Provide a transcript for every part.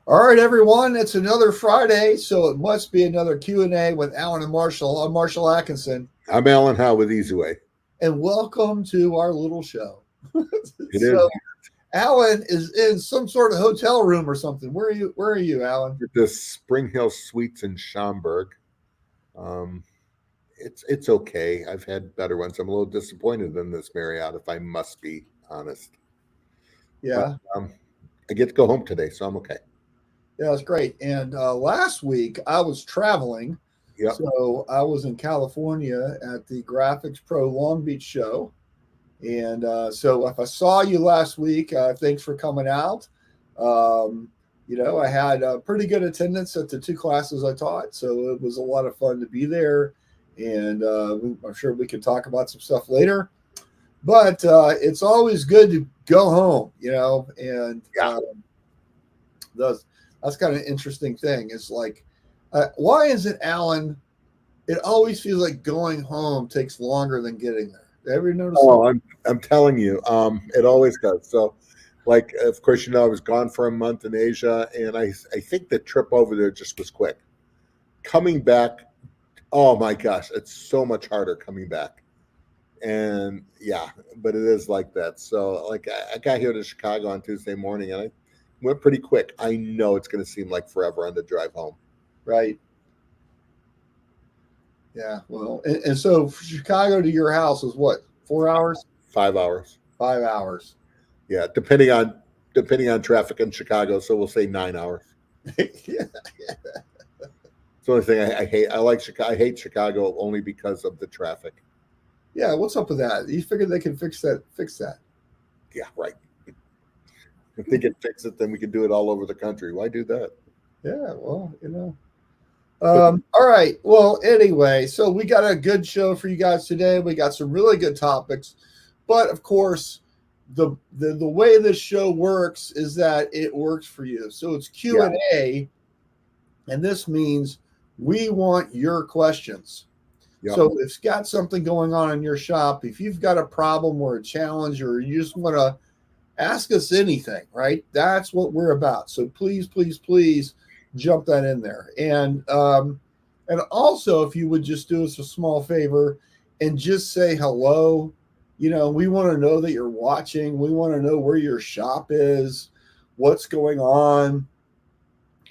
All right, everyone. It's another Friday, so it must be another Q&A with Alan and Marshall. I'm Marshall Atkinson, I'm Alan Howe with Easy Way. and welcome to our little show. It is So, Alan is in some sort of hotel room or something. Where are you, Alan? at the Spring Hill Suites in Schaumburg. Um, it's okay. I've had better ones. I'm a little disappointed in this Marriott, if I must be honest. But Yeah, I get to go home today, so I'm okay. yeah, that's great. And last week I was traveling, Yep. so I was in California at the Graphics Pro Long Beach show. And so if I saw you last week, thanks for coming out. Um, I had a pretty good attendance at the two classes I taught, so it was a lot of fun to be there. And I'm sure we could talk about some stuff later. But it's always good to go home, and Yeah. that's, that's kind of an interesting thing. It's like, why is it, Alan? It always feels like going home takes longer than getting there. Ever notice that? Oh, I'm telling you, it always does. So, like, of course, I was gone for a month in Asia, and I think the trip over there just was quick. Coming back, oh my gosh, it's so much harder coming back. And yeah, but it is like that. So like I got here to Chicago on Tuesday morning and I went pretty quick. I know it's going to seem like forever on the drive home. Right. Yeah. Well, and so Chicago to your house is what? 4 hours? 5 hours. 5 hours. Yeah, depending on traffic in Chicago. So we'll say 9 hours. Yeah. It's the only thing I hate. I like Chicago. I hate Chicago only because of the traffic. Yeah. What's up with that? You figure they can fix that? Fix that. Yeah, right. If they can fix it, then we can do it all over the country. Why do that? Yeah. Well, But All right. Well, anyway, so we got a good show for you guys today. We got some really good topics, but of course, the way this show works is that it works for you. So it's Q yeah, and A, and this means we want your questions. yeah. So if it's got something going on in your shop, if you've got a problem or a challenge, or you just want to ask us anything, right? That's what we're about. So please, please, please jump that in there. And also, if you would just do us a small favor and just say hello. We want to know that you're watching. We want to know where your shop is, what's going on,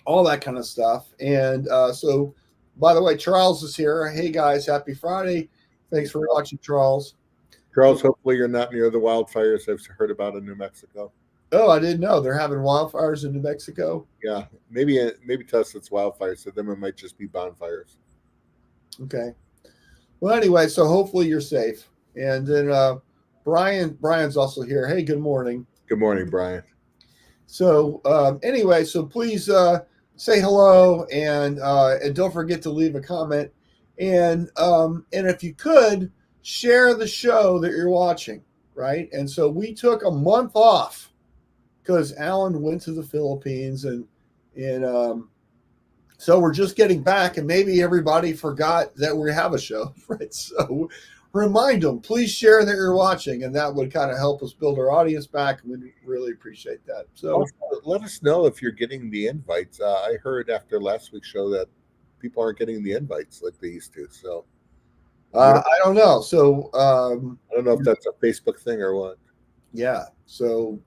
all that kind of stuff. And so, by the way, Charles is here. Hey guys, happy Friday. Thanks for watching, Charles. Charles, hopefully you're not near the wildfires I've heard about in New Mexico. Oh, I didn't know they're having wildfires in New Mexico. Yeah, maybe to us it's wildfires. To them, it might just be bonfires. Okay. Well, anyway, so hopefully you're safe. And then Brian's also here. Hey, good morning. Good morning, Brian. So anyway, so please say hello and don't forget to leave a comment. And if you could share the show that you're watching, right? And so we took a month off because Alan went to the Philippines and so we're just getting back, and maybe everybody forgot that we have a show, right? So remind them, please share that you're watching, and that would kind of help us build our audience back. And we'd really appreciate that. So Also, let us know if you're getting the invites. I heard after last week's show that people aren't getting the invites like they used to. So I don't know. So I don't know if that's a Facebook thing or what. yeah, so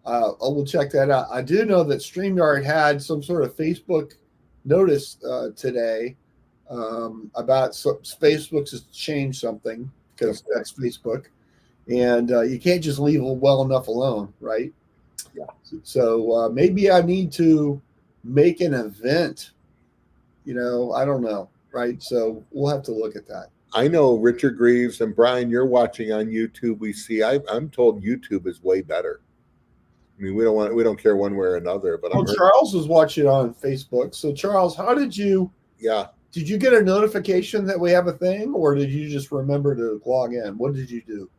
I will check that out. I do know that StreamYard had some sort of Facebook notice today about Facebook's has changed something because that's Facebook, and you can't just leave it well enough alone, right? Yeah. So maybe I need to make an event. I don't know, right? So we'll have to look at that. I know Richard Greaves and Brian. You're watching on YouTube. We see. I'm told YouTube is way better. I mean, we don't care one way or another. But Well, Charles was watching on Facebook. So Charles, how did you? Yeah, Did you get a notification that we have a thing, or did you just remember to log in? What did you do?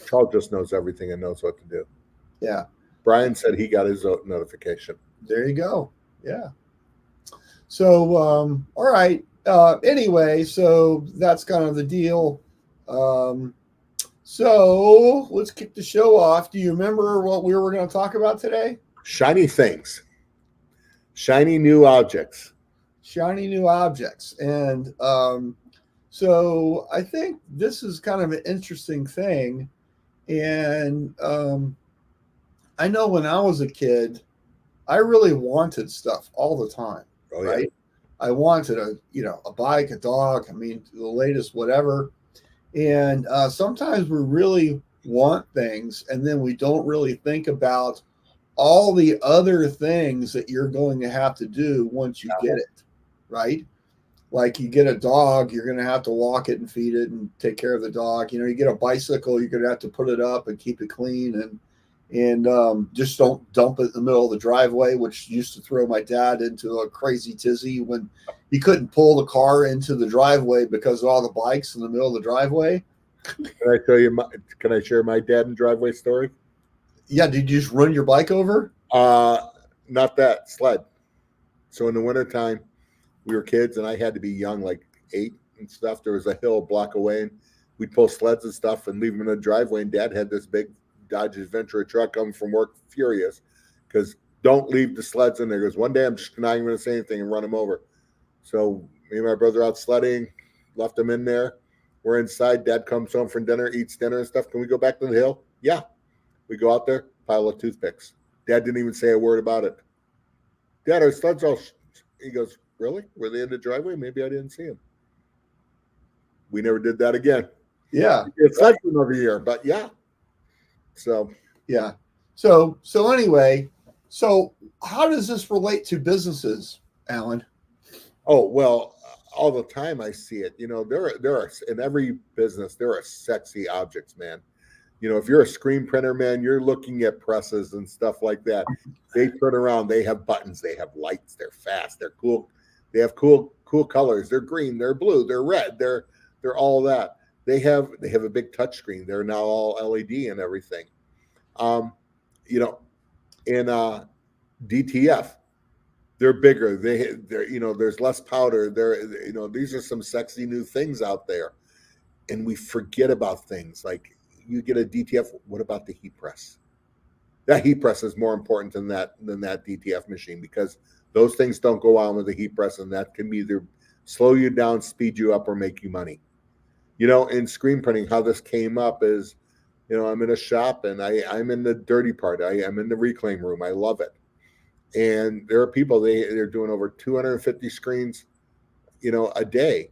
Charles just knows everything and knows what to do. Yeah, Brian said he got his notification. there you go. Yeah. So, all right. Anyway, so that's kind of the deal. Um, so let's kick the show off. Do you remember what we were going to talk about today? Shiny things. Shiny new objects. Shiny new objects. And so I think this is kind of an interesting thing. And I know when I was a kid, I really wanted stuff all the time, Oh, right? yeah. I wanted a bike, a dog, I mean, the latest whatever. And sometimes we really want things and then we don't really think about all the other things that you're going to have to do once you get it, right? Like you get a dog, you're going to have to walk it and feed it and take care of the dog. You get a bicycle, you're going to have to put it up and keep it clean and just don't dump it in the middle of the driveway, which used to throw my dad into a crazy tizzy when he couldn't pull the car into the driveway because of all the bikes in the middle of the driveway. Can I tell you? Can I share my dad and driveway story? Yeah, did you just run your bike over? Not that sled. So in the wintertime, we were kids, and I had to be young, like 8 and stuff. There was a hill a block away, and we'd pull sleds and stuff and leave them in the driveway. And Dad had this big Dodge Adventure truck coming from work, furious, because don't leave the sleds in there. He goes, one day I'm just not even going to say anything and run them over. So me and my brother out sledding, left them in there. We're inside. Dad comes home from dinner, eats dinner and stuff. Can we go back to the hill? Yeah. We go out there, pile of toothpicks. Dad didn't even say a word about it. Dad, our sleds all. He goes, really? Were they in the driveway? Maybe I didn't see them. We never did that again. Yeah. It's like another year, but yeah. So yeah. So anyway, so how does this relate to businesses, Alan? Oh, well, all the time I see it. There are in every business there are sexy objects, man. If you're a screen printer, man, you're looking at presses and stuff like that. They turn around, they have buttons, they have lights, they're fast, they're cool. They have cool colors. They're green, they're blue, they're red, they're all that. They have a big touch screen. They're now all LED and everything. In DTF, they're bigger. They're there's less powder. These are some sexy new things out there, and we forget about things like you get a DTF. What about the heat press? That heat press is more important than that DTF machine, because those things don't go on with the heat press, and that can either slow you down, speed you up, or make you money. In screen printing, how this came up is, I'm in a shop and I'm in the dirty part. I'm in the reclaim room. I love it. And there are people, they're doing over 250 screens, a day,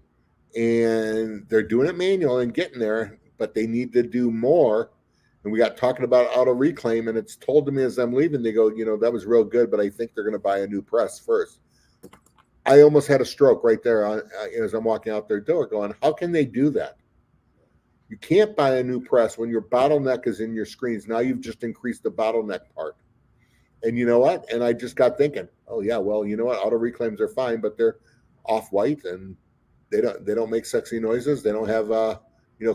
and they're doing it manual and getting there, but they need to do more. And we got talking about auto reclaim, and it's told to me as I'm leaving, they go, that was real good, but I think they're going to buy a new press first. I almost had a stroke right there as I'm walking out their door going, how can they do that? You can't buy a new press when your bottleneck is in your screens. Now you've just increased the bottleneck part. And you know what? And I just got thinking, oh yeah, well, you know what? Auto reclaims are fine, but they're off-white and they don't make sexy noises. They don't have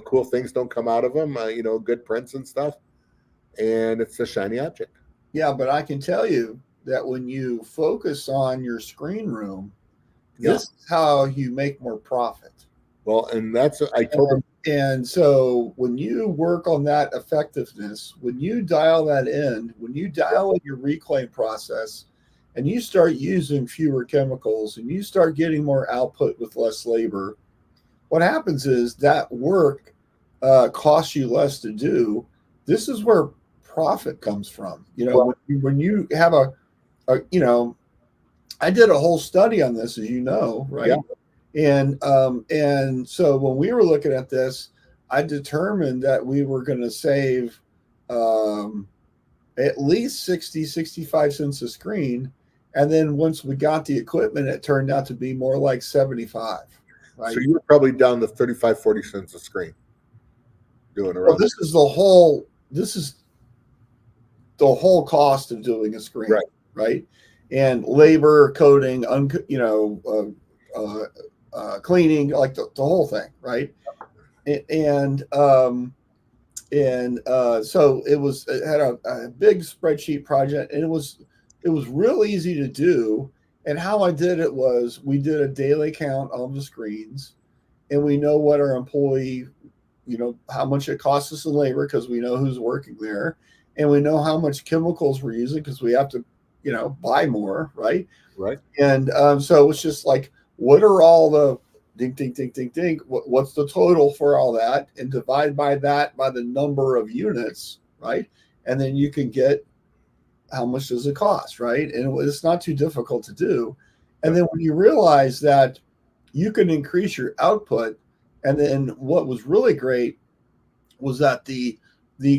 cool things don't come out of them. Good prints and stuff. And it's a shiny object. Yeah, but I can tell you that when you focus on your screen room, this is how you make more profit. Well, and that's I told them. And so when you work on that effectiveness, when you dial that in, when you dial in your reclaim process and you start using fewer chemicals and you start getting more output with less labor, what happens is that work costs you less to do. This is where profit comes from. When you have I did a whole study on this, as you know, right? Yeah. And so when we were looking at this, I determined that we were going to save at least 65 cents a screen. And then once we got the equipment, it turned out to be more like 75. Right? So you were probably down to 35, 40 cents a screen doing around. Well, this is the whole cost of doing a screen, right? And labor, coding, cleaning, like the whole thing, right? So it had a big spreadsheet project, and it was real easy to do. And how I did it was we did a daily count of the screens, and we know what our employee, how much it costs us in labor because we know who's working there, and we know how much chemicals we're using because we have to, buy more, right? Right. And so it's just like, what are all the ding, ding, ding, ding, ding? What's the total for all that? And divide by that by the number of units, right? And then you can get how much does it cost, right? And it's not too difficult to do. And then when you realize that you can increase your output, and then what was really great was that the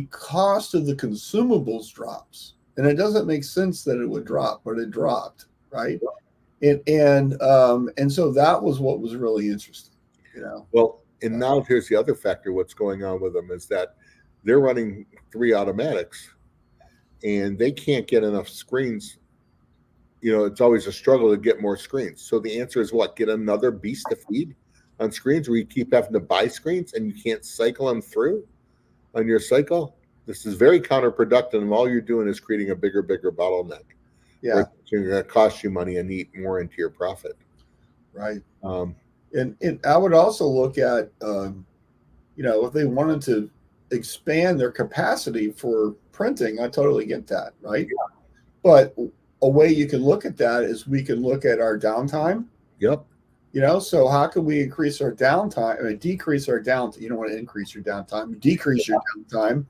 cost of the consumables drops, and it doesn't make sense that it would drop, but it dropped, right? And so that was what was really interesting. Well, and now here's the other factor. What's going on with them is that they're running 3 automatics, and they can't get enough screens. It's always a struggle to get more screens. So the answer is what? Get another beast to feed on screens, where you keep having to buy screens and you can't cycle them through on your cycle. This is very counterproductive, and all you're doing is creating a bigger bottleneck. Yeah. It's going to cost you money and eat more into your profit. Right. And I would also look at, if they wanted to expand their capacity for printing, I totally get that, right? Yeah. But a way you can look at that is we can look at our downtime. Yep. So how can we increase our downtime? Decrease our downtime. You don't want to increase your downtime. Decrease your downtime,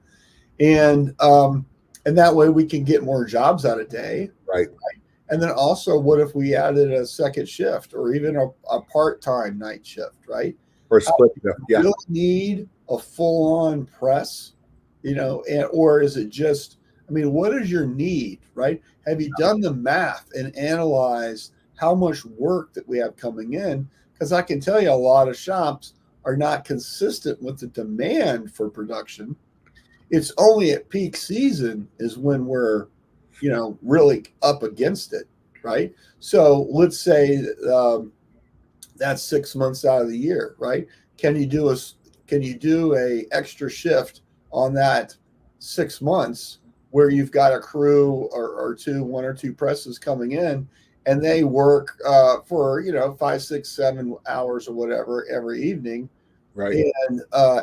and that way we can get more jobs out a day. Right. And then also, what if we added a second shift or even a part-time night shift, right? Or split shift. Yeah. You really need a full-on press, or is it just? What is your need, right? Have you done the math and analyzed how much work that we have coming in? Because I can tell you a lot of shops are not consistent with the demand for production. It's only at peak season is when we're, really up against it, right? So let's say that's 6 months out of the year, right? Can you do a extra shift on that 6 months where you've got a crew or 1 or 2 presses coming in, and they work for 5, 6, 7 hours or whatever every evening, right?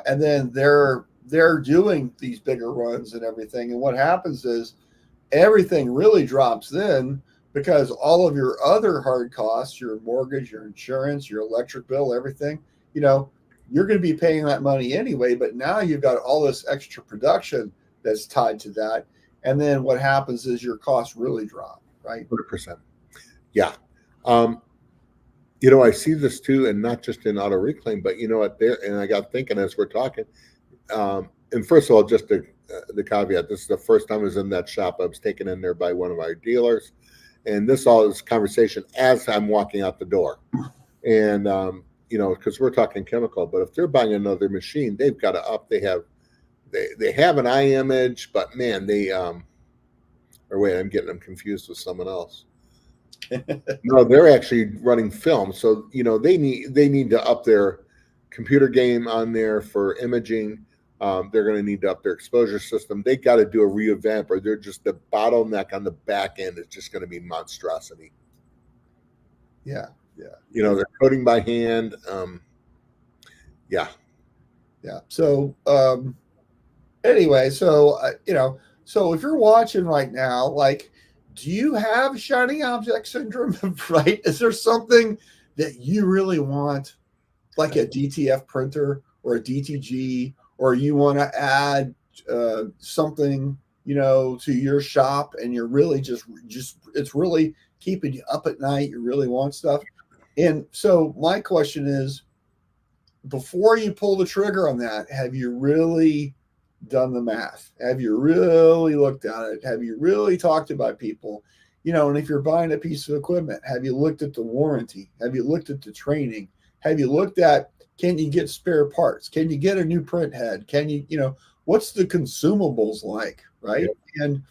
And then they're doing these bigger runs and everything. And what happens is everything really drops then, because all of your other hard costs, your mortgage, your insurance, your electric bill, everything, you're going to be paying that money anyway. But now you've got all this extra production that's tied to that. And then what happens is your costs really drop, right? 100%. Yeah. I see this too, and not just in auto reclaim, but and I got thinking as we're talking. And first of all, just the caveat, this is the first time I was in that shop. I was taken in there by one of our dealers, and this conversation as I'm walking out the door. And, because we're talking chemical, but if they're buying another machine, they've got to up. They have an eye image, but man, or wait, I'm getting them confused with someone else. No, they're actually running film. So, they need to up their computer game on there for imaging. They're going to need to up their exposure system. They got to do a revamp, or they're just the bottleneck on the back end is just going to be monstrosity. Yeah. They're coding by hand. Yeah. So anyway, so so if you're watching right now, like, do you have shiny object syndrome? Right? Is there something that you really want, like a DTF printer or a DTG, or you want to add something, to your shop, and you're really just it's really keeping you up at night. You really want stuff. And so my question is, before you pull the trigger on that, have you really done the math? Have you really looked at it? Have you really talked about people? And if you're buying a piece of equipment, have you looked at the warranty? Have you looked at the training? Have you looked at, can you get spare parts? Can you get a new print head? Can you, what's the consumables like, right? Yep. And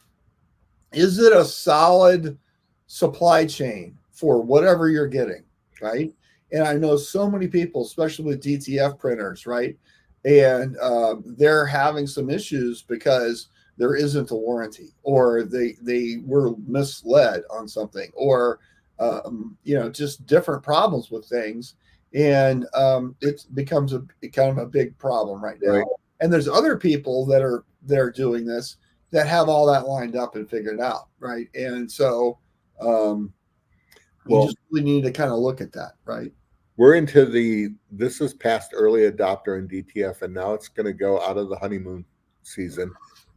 is it a solid supply chain for whatever you're getting, right? And I know so many people, especially with DTF printers, right? And they're having some issues because there isn't a warranty, or they were misled on something, or just different problems with things, and it becomes a kind of a big problem right now. Right. And there's other people that are doing this, that have all that lined up and figured out, right? And so you just really need to kind of look at that, right? We're this is past early adopter in DTF, and now it's going to go out of the honeymoon season,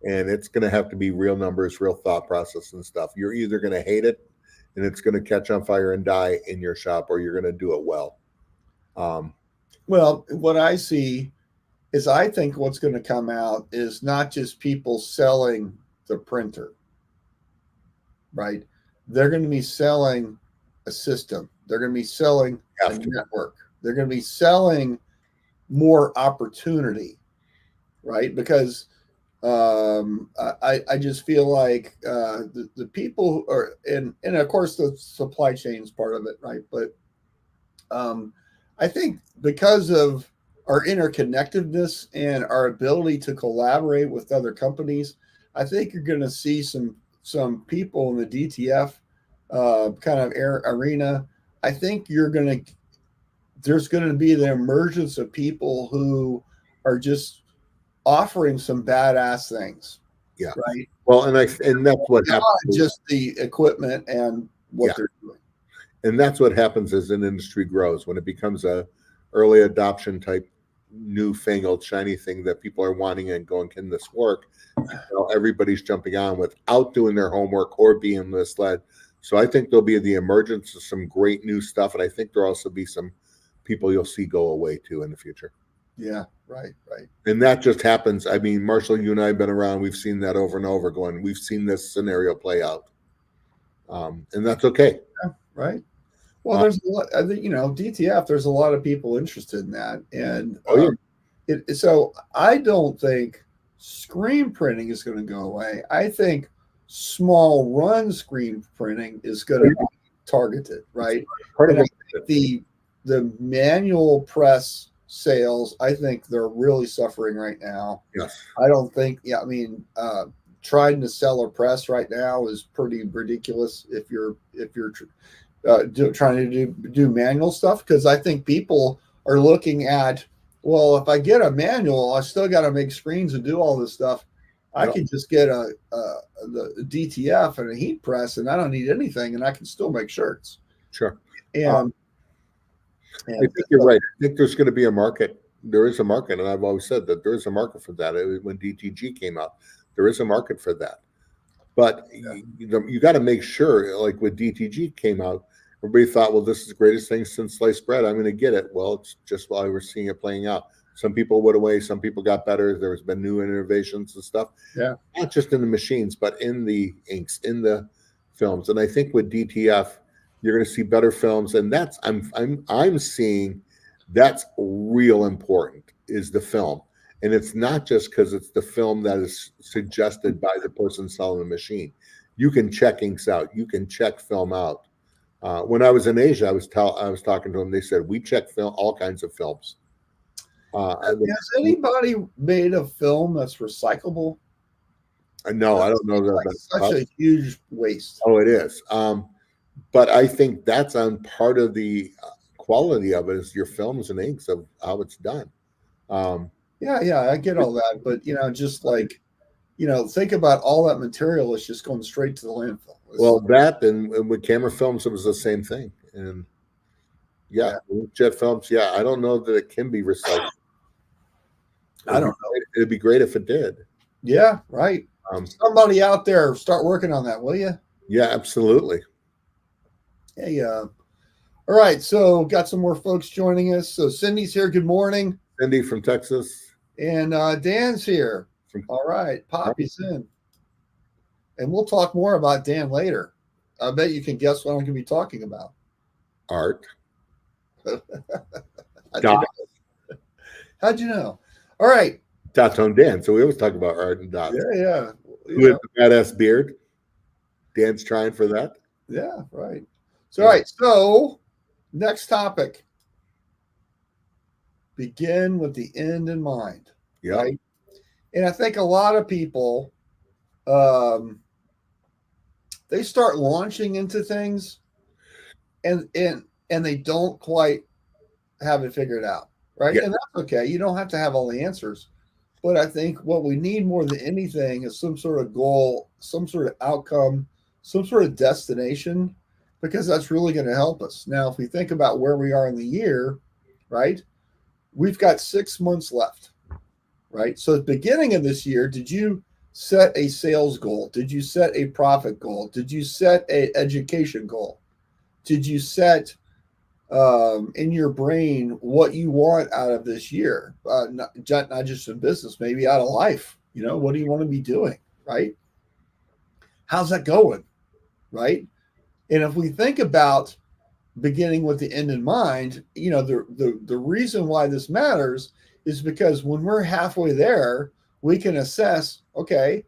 and it's going to have to be real numbers, real thought process and stuff. You're either going to hate it and it's going to catch on fire and die in your shop, or you're going to do it well. Well, what I see is I think what's going to come out is not just people selling the printer, right? They're going to be selling a system. They're going to be selling a network. They're going to be selling more opportunity, right? Because I just feel like the people are, and of course the supply chain is part of it, right? But I think because of our interconnectedness and our ability to collaborate with other companies, I think you're going to see some people in the DTF kind of arena. I think there's going to be the emergence of people who are just offering some badass things. Yeah. Right. Well, and that's what happens. Just the equipment and what they're doing. And that's what happens as an industry grows, when it becomes a early adoption type newfangled shiny thing that people are wanting and going, can this work? Everybody's jumping on without doing their homework or being misled. So I think there'll be the emergence of some great new stuff, and I think there'll also be some people you'll see go away too in the future. Yeah, right. And that just happens. I mean, Marshall, you and I have been around. We've seen that over and over going. We've seen this scenario play out. And that's okay. Yeah, right. Well, there's a lot, I think, DTF, there's a lot of people interested in that. And so I don't think screen printing is going to go away. I think small run screen printing is going to be targeted, right? The manual press sales, I think they're really suffering right now. Yes. I don't think, trying to sell a press right now is pretty ridiculous if you're trying to do manual stuff, because I think people are looking at, well, if I get a manual, I still got to make screens and do all this stuff. I could just get the DTF and a heat press, and I don't need anything, and I can still make shirts. Sure. And I think you're right. I think there's going to be a market. There is a market, and I've always said that there is a market for that. When DTG came out, there is a market for that. But you got to make sure, like when DTG came out, everybody thought, well, this is the greatest thing since sliced bread. I'm going to get it. Well, it's just while we're seeing it playing out. Some people went away. Some people got better. There's been new innovations and stuff. Yeah. Not just in the machines, but in the inks, in the films. And I think with DTF, you're going to see better films. And that's I'm seeing that's real important is the film. And it's not just because it's the film that is suggested by the person selling the machine. You can check inks out. You can check film out. When I was in Asia, I was talking to them. They said we check film, all kinds of films. Has anybody made a film that's recyclable? No, I don't know that. That's such a huge waste. Oh, it is. But I think that's on part of the quality of it is your films and inks of how it's done. Yeah, I get all that, but just like, think about all that material is just going straight to the landfill. Well, that and with camera films, it was the same thing. And jet films, I don't know that it can be recycled. I don't know. It'd be great if it did. Yeah, right. Somebody out there, start working on that, will you? Yeah, absolutely. Hey, all right. So got some more folks joining us. So Cindy's here. Good morning. Cindy from Texas. And Dan's here. All right. Poppy's in. And we'll talk more about Dan later. I bet you can guess what I'm going to be talking about. Art. How'd you know? All right. Dot Tone Dan. So we always talk about art and dots. Yeah. With the badass beard. Dan's trying for that. Yeah, right. So, all right. So, next topic. Begin with the end in mind. Yeah. Right? And I think a lot of people, they start launching into things and they don't quite have it figured out. Right. Yeah. And that's okay. You don't have to have all the answers, But I think what we need more than anything is some sort of goal, some sort of outcome, some sort of destination, because that's really going to help us. Now, if we think about where we are in the year, right, we've got 6 months left, right? So at the beginning of this year, did you set a sales goal? Did you set a profit goal? Did you set an education goal? Did you set in your brain what you want out of this year? Not just in business, maybe out of life. What do you want to be doing, right? How's that going, right? And if we think about beginning with the end in mind, the reason why this matters is because when we're halfway there, we can assess, okay,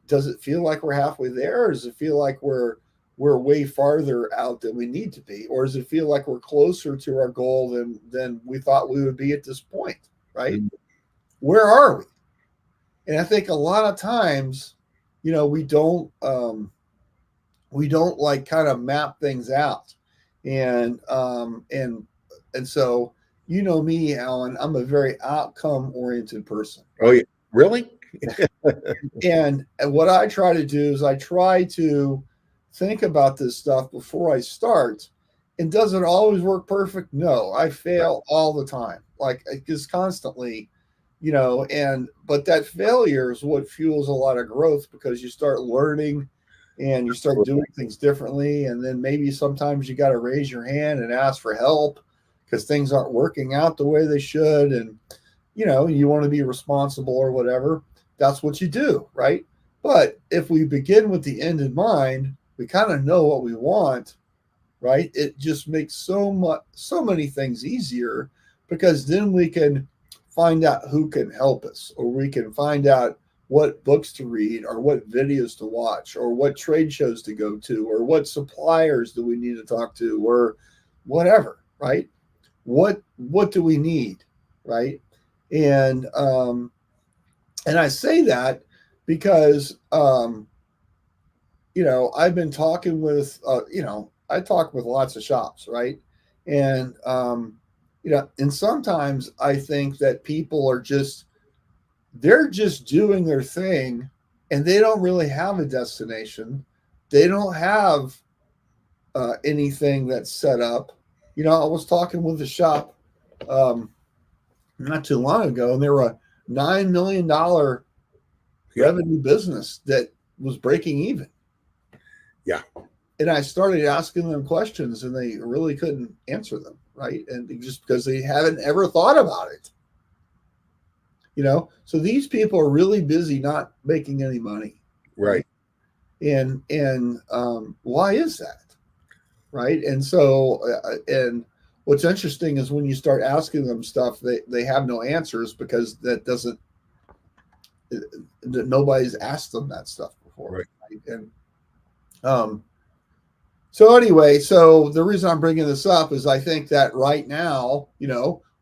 does it feel like we're halfway there, or does it feel like we're way farther out than we need to be, or does it feel like we're closer to our goal than we thought we would be at this point, right? Mm-hmm. Where are we? And I think a lot of times, we don't like kind of map things out, and so me, Alan, I'm a very outcome oriented person. Right? Oh yeah, really? and what I try to do is I try to think about this stuff before I start. And does it always work perfect? No, I fail all the time, like just constantly, but that failure is what fuels a lot of growth, because you start learning and you start doing things differently. And then maybe sometimes you got to raise your hand and ask for help because things aren't working out the way they should. And, you want to be responsible or whatever. That's what you do, right? But if we begin with the end in mind, we kind of know what we want, right? It just makes so many things easier, because then we can find out who can help us, or we can find out what books to read, or what videos to watch, or what trade shows to go to, or what suppliers do we need to talk to, or whatever, right? What do we need, right? And I say that because I've been talking with I talk with lots of shops, right? And and sometimes I think that people are they're just doing their thing, and they don't really have a destination. They don't have anything that's set up. I was talking with a shop not too long ago, and they were a $9 million revenue business that was breaking even. Yeah. And I started asking them questions, and they really couldn't answer them, right? And just because they haven't ever thought about it. So these people are really busy not making any money. Right. And why is that? Right. And so, and what's interesting is when you start asking them stuff, they have no answers, because nobody's asked them that stuff before. Right? And so anyway, so the reason I'm bringing this up is I think that right now,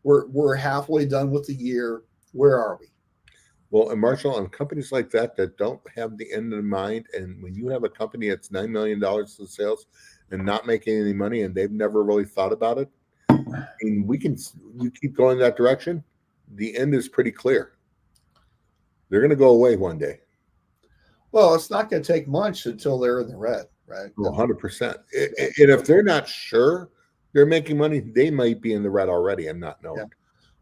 we're halfway done with the year. Where are we? Well, and Marshall, on companies like that don't have the end in mind, and when you have a company that's $9 million in sales and not making any money, and they've never really thought about it, and you keep going that direction, the end is pretty clear. They're going to go away one day. Well, it's not going to take much until they're in the red, right? 100%. And if they're not sure they're making money, they might be in the red already and not know it.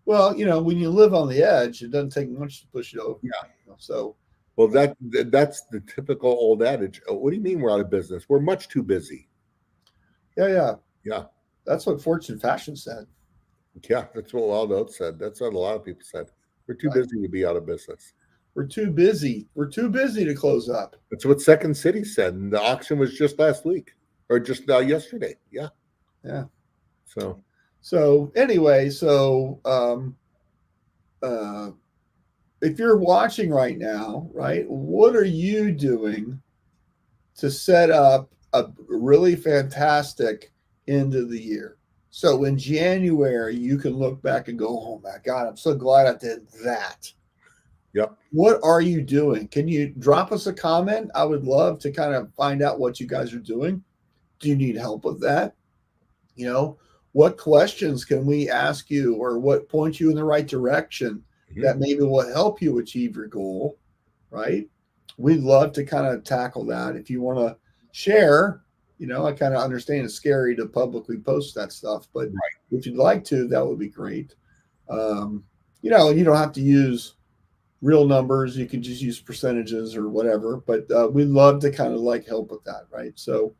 Well, when you live on the edge, it doesn't take much to push it over. Yeah. So, well, that's the typical old adage. Oh, what do you mean we're out of business? We're much too busy. Yeah. That's what Fortune Fashion said. Yeah, that's what Waldo Oates said. That's what a lot of people said. We're too busy to be out of business. We're too busy. We're too busy to close up. That's what Second City said. And the auction was just last week, or just yesterday. Yeah. So anyway, if you're watching right now, right, what are you doing to set up a really fantastic end of the year? So in January, you can look back and go, oh my God, I'm so glad I did that. Yep. What are you doing? Can you drop us a comment? I would love to kind of find out what you guys are doing. Do you need help with that? What questions can we ask you, or what points you in the right direction that maybe will help you achieve your goal, right? We'd love to kind of tackle that. If you want to share, I kind of understand it's scary to publicly post that stuff, but if you'd like to, that would be great. You don't have to use real numbers. You can just use percentages or whatever, but we'd love to kind of like help with that, right? So,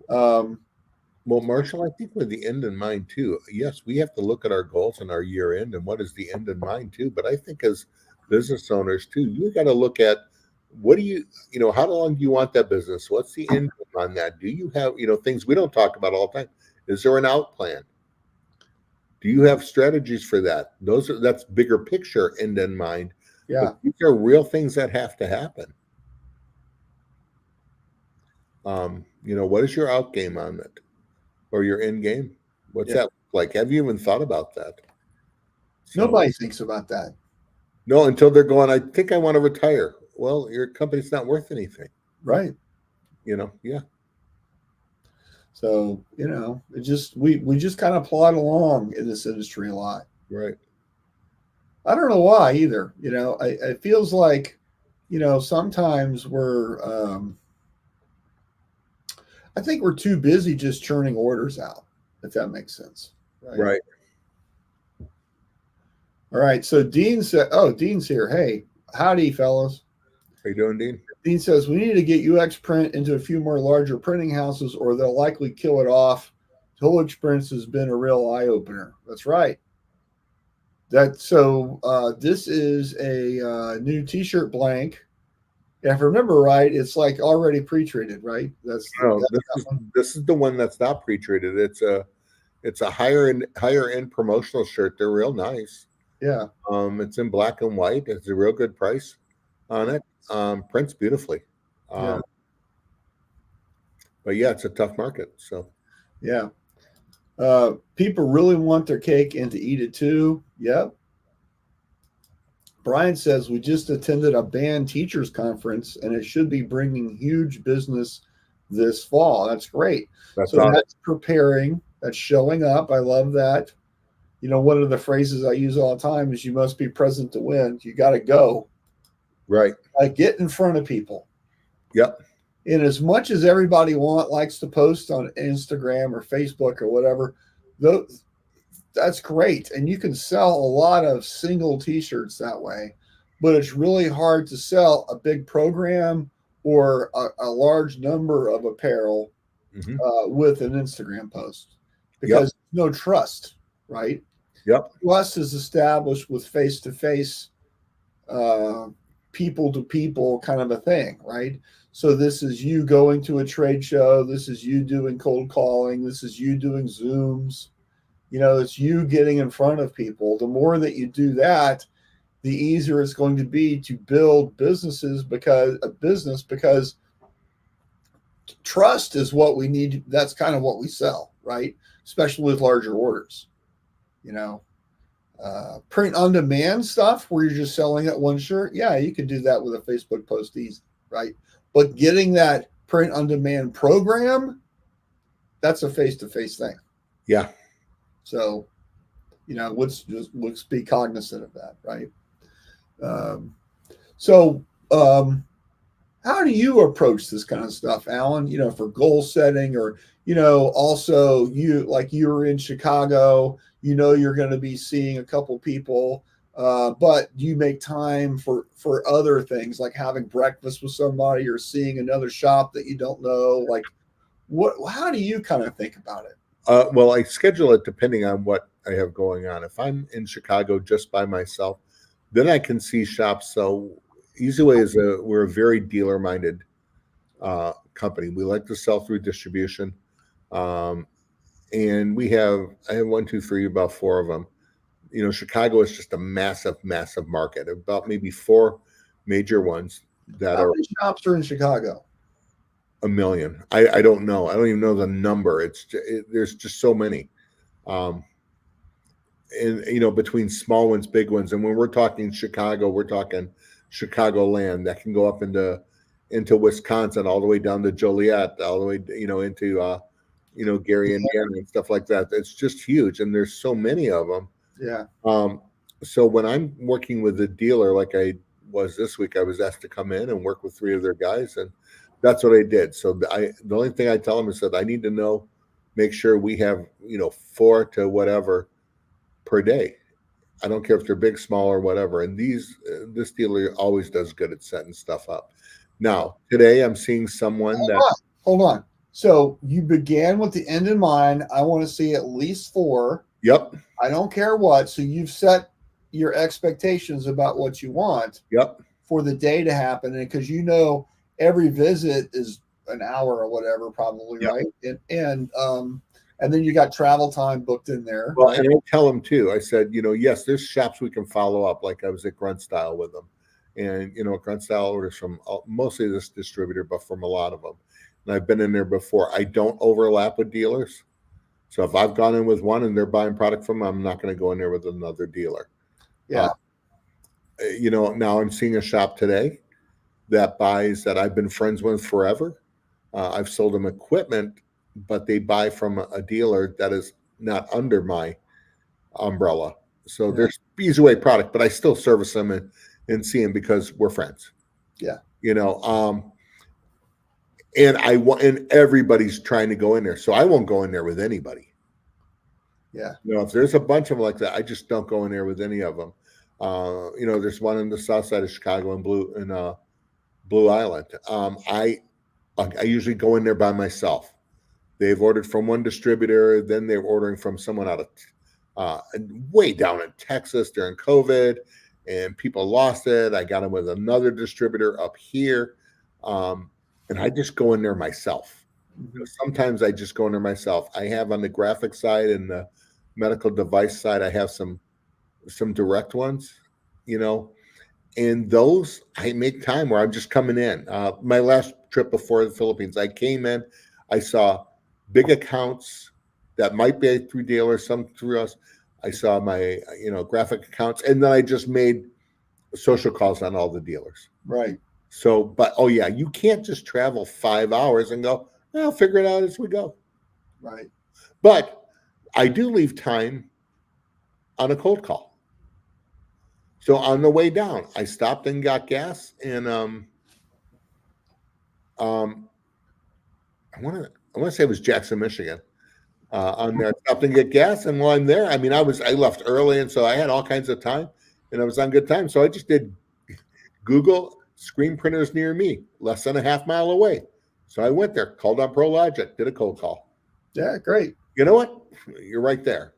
well, Marshall, I think with the end in mind too. Yes, we have to look at our goals and our year end and what is the end in mind too. But I think as business owners too, you got to look at what do you, how long do you want that business? What's the income on that? Do you have, things we don't talk about all the time? Is there an out plan? Do you have strategies for that? That's bigger picture end in mind. Yeah. But these are real things that have to happen. What is your out game on it? Or your end game? What's that like? Have you even thought about that? Nobody thinks about that. No, until they're going, I think I want to retire. Well, your company's not worth anything. Right. Yeah. So, it just we just kind of plod along in this industry a lot. Right. I don't know why either. It feels like, sometimes I think we're too busy just churning orders out, if that makes sense. Right. All right. So Dean said, Dean's here. Hey, howdy, fellas. How you doing, Dean? Dean says, we need to get UX print into a few more larger printing houses or they'll likely kill it off. The whole experience has been a real eye opener. That's right. This is a new t-shirt blank. And if I remember right, it's like already pre-treated, right? This is the one that's not pre-treated. It's a higher end promotional shirt. They're real nice. Yeah. It's in black and white. It's a real good price on it. Prints beautifully. But yeah, it's a tough market. So yeah. People really want their cake and to eat it too. Yep. Brian says we just attended a band teachers conference and it should be bringing huge business this fall. That's great. That's preparing. That's showing up. I love that. One of the phrases I use all the time is you must be present to win. You got to go. Right. Like get in front of people. Yep. And as much as everybody likes to post on Instagram or Facebook or whatever, that's great. And you can sell a lot of single t-shirts that way, but it's really hard to sell a big program or a large number of apparel with an Instagram post because no trust, right? Yep. Trust is established with face-to-face, people-to-people kind of a thing, right? So this is you going to a trade show. This is you doing cold calling. This is you doing Zooms. It's you getting in front of people. The more that you do that, the easier it's going to be to build businesses because trust is what we need. That's kind of what we sell, right? Especially with larger orders. Print on demand stuff where you're just selling that one shirt. Yeah, you can do that with a Facebook post easy, right? But getting that print on demand program, that's a face-to-face thing. Yeah. So, let's be cognizant of that, right? How do you approach this kind of stuff, Alan? For goal setting or, also you're in Chicago, you're going to be seeing a couple people, but you make time for other things like having breakfast with somebody or seeing another shop that you don't know. Like, how do you kind of think about it? Well, I schedule it depending on what I have going on. If I'm in Chicago just by myself, then I can see shops. So Easy Way we're a very dealer-minded company. We like to sell through distribution, and I have 1, 2, 3, about 4 of them. Chicago is just a massive, massive market. About maybe 4 major ones that How many shops are in Chicago? 1 million. I don't know. I don't even know the number. There's just so many. And between small ones, big ones. And when we're talking Chicago, we're talking Chicagoland that can go up into Wisconsin, all the way down to Joliet, all the way, into, Gary, Indiana and stuff like that. It's just huge. And there's so many of them. Yeah. So when I'm working with a dealer, like I was this week, I was asked to come in and work with 3 of their guys, and that's what I did. So the only thing I tell them is that I need to know, make sure we have 4 to whatever per day. I don't care if they're big, small, or whatever. And this dealer always does good at setting stuff up. Now today I'm seeing someone that. Hold on. So you began with the end in mind. I want to see at least 4. Yep. I don't care what. So you've set your expectations about what you want. Yep. For the day to happen, and because every visit is an hour or whatever, probably, yep. Right? And then you got travel time booked in there. Well, right? and I tell them too. I said, yes, there's shops we can follow up. Like I was at Grunt Style with them, and Grunt Style orders from mostly this distributor, but from a lot of them. And I've been in there before. I don't overlap with dealers, so if I've gone in with one and they're buying product from them, I'm not going to go in there with another dealer. Yeah. Now I'm seeing a shop today that I've been friends with forever. I've sold them equipment, but they buy from a dealer that is not under my umbrella. So there's easy way product, but I still service them and see them because we're friends. Yeah. And everybody's trying to go in there. So I won't go in there with anybody. Yeah. If there's a bunch of them like that, I just don't go in there with any of them. There's one in the south side of Chicago in Blue Island. I usually go in there by myself. They've ordered from one distributor, then they're ordering from someone out of way down in Texas during COVID, and people lost it. I got them with another distributor up here, and I just go in there myself. Mm-hmm. Sometimes I just go in there myself. I have on the graphic side and the medical device side, I have some direct ones, and those I make time where I'm just coming in. My last trip before the Philippines, I came in, I saw big accounts that might be through dealers, some through us. I saw my, graphic accounts, and then I just made social calls on all the dealers. Right. So, but, oh yeah, you can't just travel 5 hours and go, I'll figure it out as we go. Right. But I do leave time on a cold call. So on the way down, I stopped and got gas, and I want to say it was Jackson, Michigan. On there, I stopped and get gas, and while I'm there, I left early, and so I had all kinds of time, and I was on good time. So I just did Google screen printers near me, less than a half mile away. So I went there, called on ProLogic, did a cold call. Yeah, great. You know what? You're right there.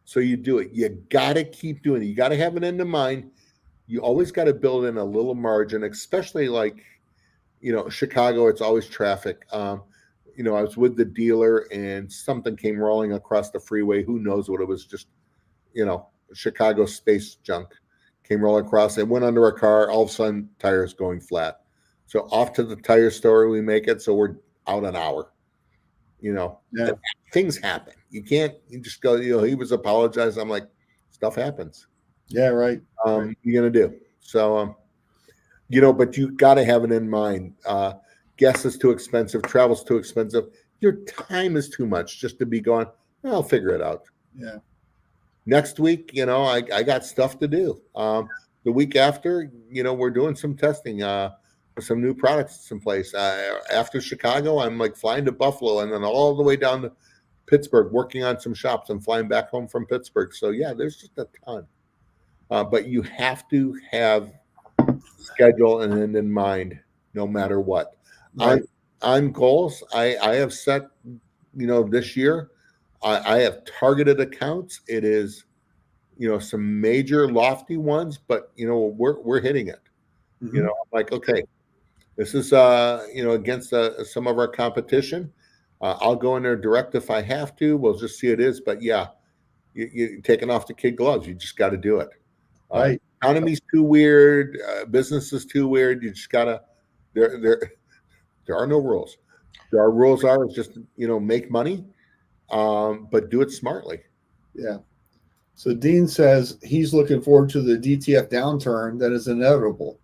So you do it. You got to keep doing it. You got to have an end in mind. You always got to build in a little margin, especially like, Chicago, it's always traffic. I was with the dealer and something came rolling across the freeway. Who knows what it was? Just, Chicago space junk came rolling across. It went under a car. All of a sudden, tires going flat. So off to the tire store we make it. So we're out an hour. Yeah. Things happen. You just go, he was apologizing. I'm like, stuff happens. Yeah, right. What you're going to do? So, but you got to have it in mind. Gas is too expensive. Travel's too expensive. Your time is too much just to be going, I'll figure it out. Yeah. Next week, I got stuff to do. The week after, we're doing some testing, some new products in place. After Chicago, I'm like flying to Buffalo and then all the way down to Pittsburgh, working on some shops and flying back home from Pittsburgh. So yeah, there's just a ton. But you have to have schedule and end in mind, no matter what. Right. On goals, I have set, this year, I have targeted accounts. It is, some major lofty ones, but we're hitting it. Mm-hmm. I'm like, okay, this is against some of our competition. I'll go in there direct if I have to. We'll just see it is. But yeah, you're taking off the kid gloves. You just got to do it. Right. Economy's too weird. Business is too weird. You just gotta. There are no rules. Our rules are just make money, but do it smartly. Yeah. So Dean says he's looking forward to the DTF downturn that is inevitable.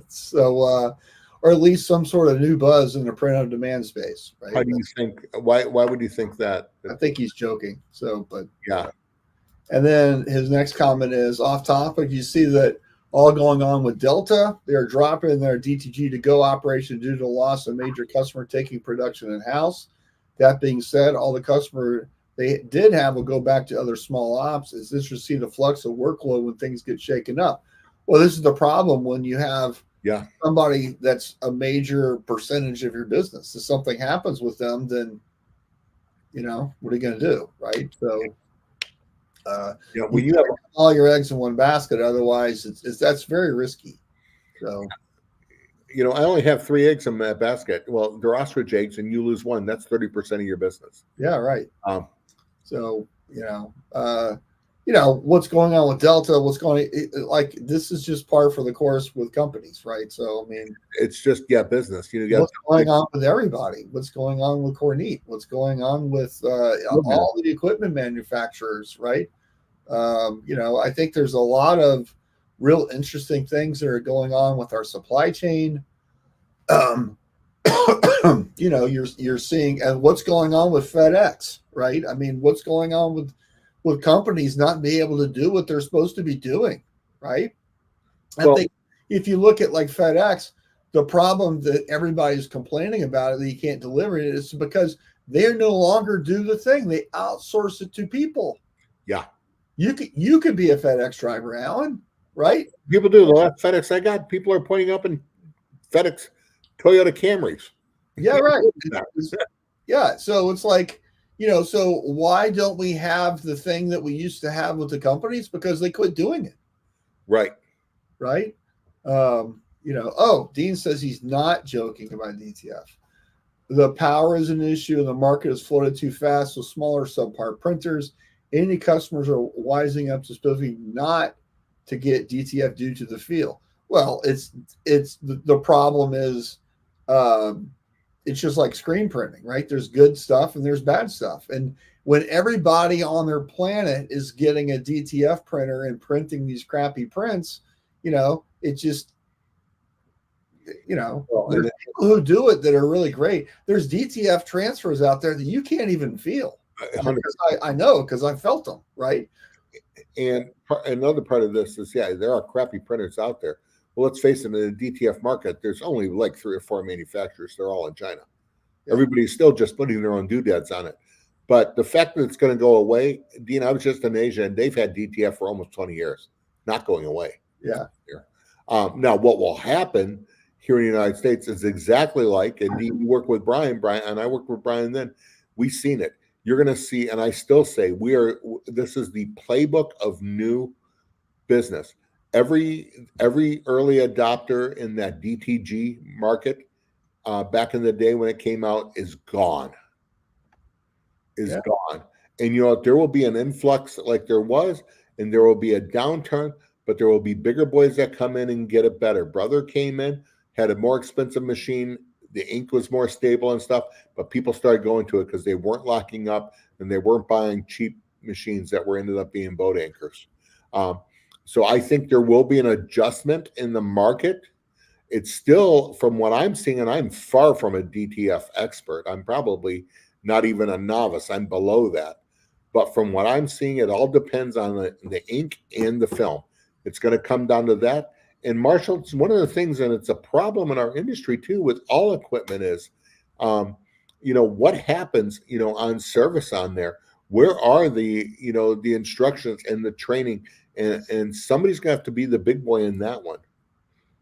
So, or at least some sort of new buzz in the print-on-demand space. Right? How do you think? Why would you think that? I think he's joking. So, but yeah. And then his next comment is off topic. You see that all going on with Delta. They are dropping their DTG to go operation due to the loss of major customer taking production in house. That being said, all the customer they did have will go back to other small ops. Is this to see the flux of workload when things get shaken up? Well, this is the problem when you have somebody that's a major percentage of your business. If something happens with them, then what are you going to do, right? So when you have all your eggs in one basket, otherwise that's very risky. So I only have 3 eggs in that basket. Well, they're ostrich eggs, and you lose one. That's 30% of your business. Yeah, right. So what's going on with Delta? What's going like this is just par for the course with companies, right? So I mean, it's just business. What's going on with everybody? What's going on with Cornette? What's going on with all the equipment manufacturers, right? I think there's a lot of real interesting things that are going on with our supply chain. You're seeing and what's going on with FedEx, right? I mean, what's going on with companies not being able to do what they're supposed to be doing, right? I think if you look at like FedEx, the problem that everybody's complaining about it that you can't deliver it is because they no longer do the thing. They outsource it to people. Yeah. You could be a FedEx driver, Alan, right? People do. The last FedEx I got, people are pointing up in FedEx Toyota Camrys. Yeah, right. Yeah. So it's like, so why don't we have the thing that we used to have with the companies? Because they quit doing it. Right. Right. Dean says he's not joking about DTF. The power is an issue and the market has floated too fast. So smaller subpar printers, any customers are wising up to supposedly not to get DTF due to the feel. Well, it's the problem is it's just like screen printing, right? There's good stuff and there's bad stuff. And when everybody on their planet is getting a DTF printer and printing these crappy prints, it just, there's people who do it that are really great. There's DTF transfers out there that you can't even feel. I know because I felt them, right? And another part of this is, there are crappy printers out there. Well, let's face it, in the DTF market, there's only like 3 or 4 manufacturers. They're all in China. Yeah. Everybody's still just putting their own doodads on it. But the fact that it's going to go away, Dean, I was just in Asia, and they've had DTF for almost 20 years, not going away. Yeah. Now, what will happen here in the United States is exactly like, and Dean, you work with Brian, and I worked with Brian then, we've seen it. You're going to see, and I still say this is the playbook of new business. Every early adopter in that DTG market back in the day when it came out is gone. Gone. And there will be an influx like there was, and there will be a downturn, but there will be bigger boys that come in and get it better. Brother came in, had a more expensive machine. The ink was more stable and stuff, but people started going to it because they weren't locking up and they weren't buying cheap machines that ended up being boat anchors. So I think there will be an adjustment in the market. It's still, from what I'm seeing, and I'm far from a DTF expert. I'm probably not even a novice. I'm below that. But from what I'm seeing, it all depends on the ink and the film. It's going to come down to that. And Marshall, it's one of the things, and it's a problem in our industry too, with all equipment is, what happens, on service on there? Where are the instructions and the training? And somebody's going to have to be the big boy in that one.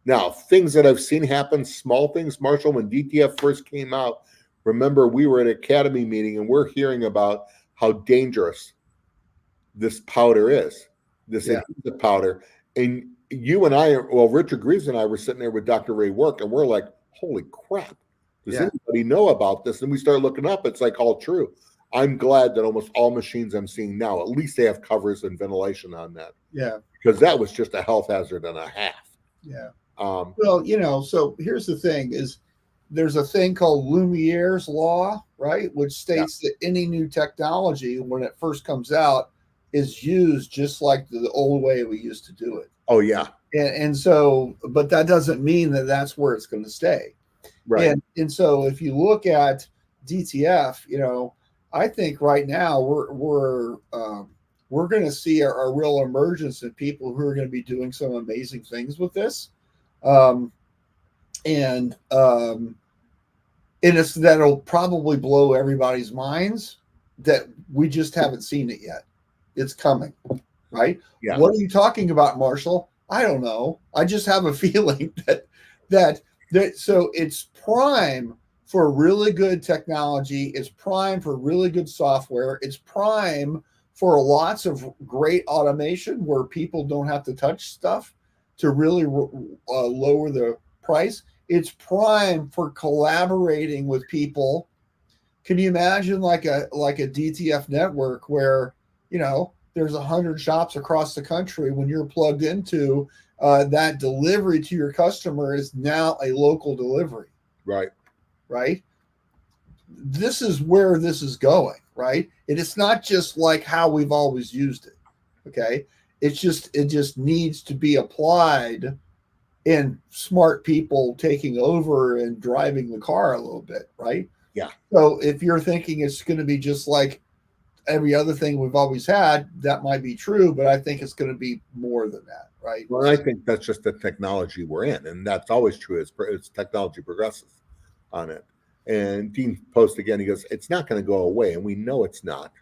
Now, things that I've seen happen, small things, Marshall, when DTF first came out, remember we were at an Academy meeting and we're hearing about how dangerous this powder is, this adhesive powder. And you and I, Richard Greaves and I were sitting there with Dr. Ray Work, and we're like, holy crap, does anybody know about this? And we start looking up, it's like all true. I'm glad that almost all machines I'm seeing now, at least they have covers and ventilation on that. Yeah. Because that was just a health hazard and a half. Yeah. So here's the thing is there's a thing called Lumiere's law, right? Which states that any new technology, when it first comes out, is used just like the old way we used to do it. Oh, yeah. And so, but that doesn't mean that that's where it's going to stay. Right. And so if you look at DTF, I think right now we're we're going to see a real emergence of people who are going to be doing some amazing things with this. Um, and it's that'll probably blow everybody's minds that we just haven't seen it yet. It's coming, right? Yeah. What are you talking about, Marshall? I don't know. I just have a feeling that so it's prime for really good technology. It's prime for really good software. It's prime for lots of great automation where people don't have to touch stuff to really lower the price. It's prime for collaborating with people. Can you imagine like a DTF network where, you know, there's 100 shops across the country when you're plugged into that delivery to your customer is now a local delivery. Right. This is where this is going, right? And it's not just like how we've always used it. Okay. It just needs to be applied and smart people taking over and driving the car a little bit, right? Yeah. So if you're thinking it's going to be just like every other thing we've always had, that might be true, but I think it's going to be more than that, right? Well, I think that's just the technology we're in, and that's always true. It's technology progresses on it. And Dean post again, he goes, "It's not going to go away," and we know it's not.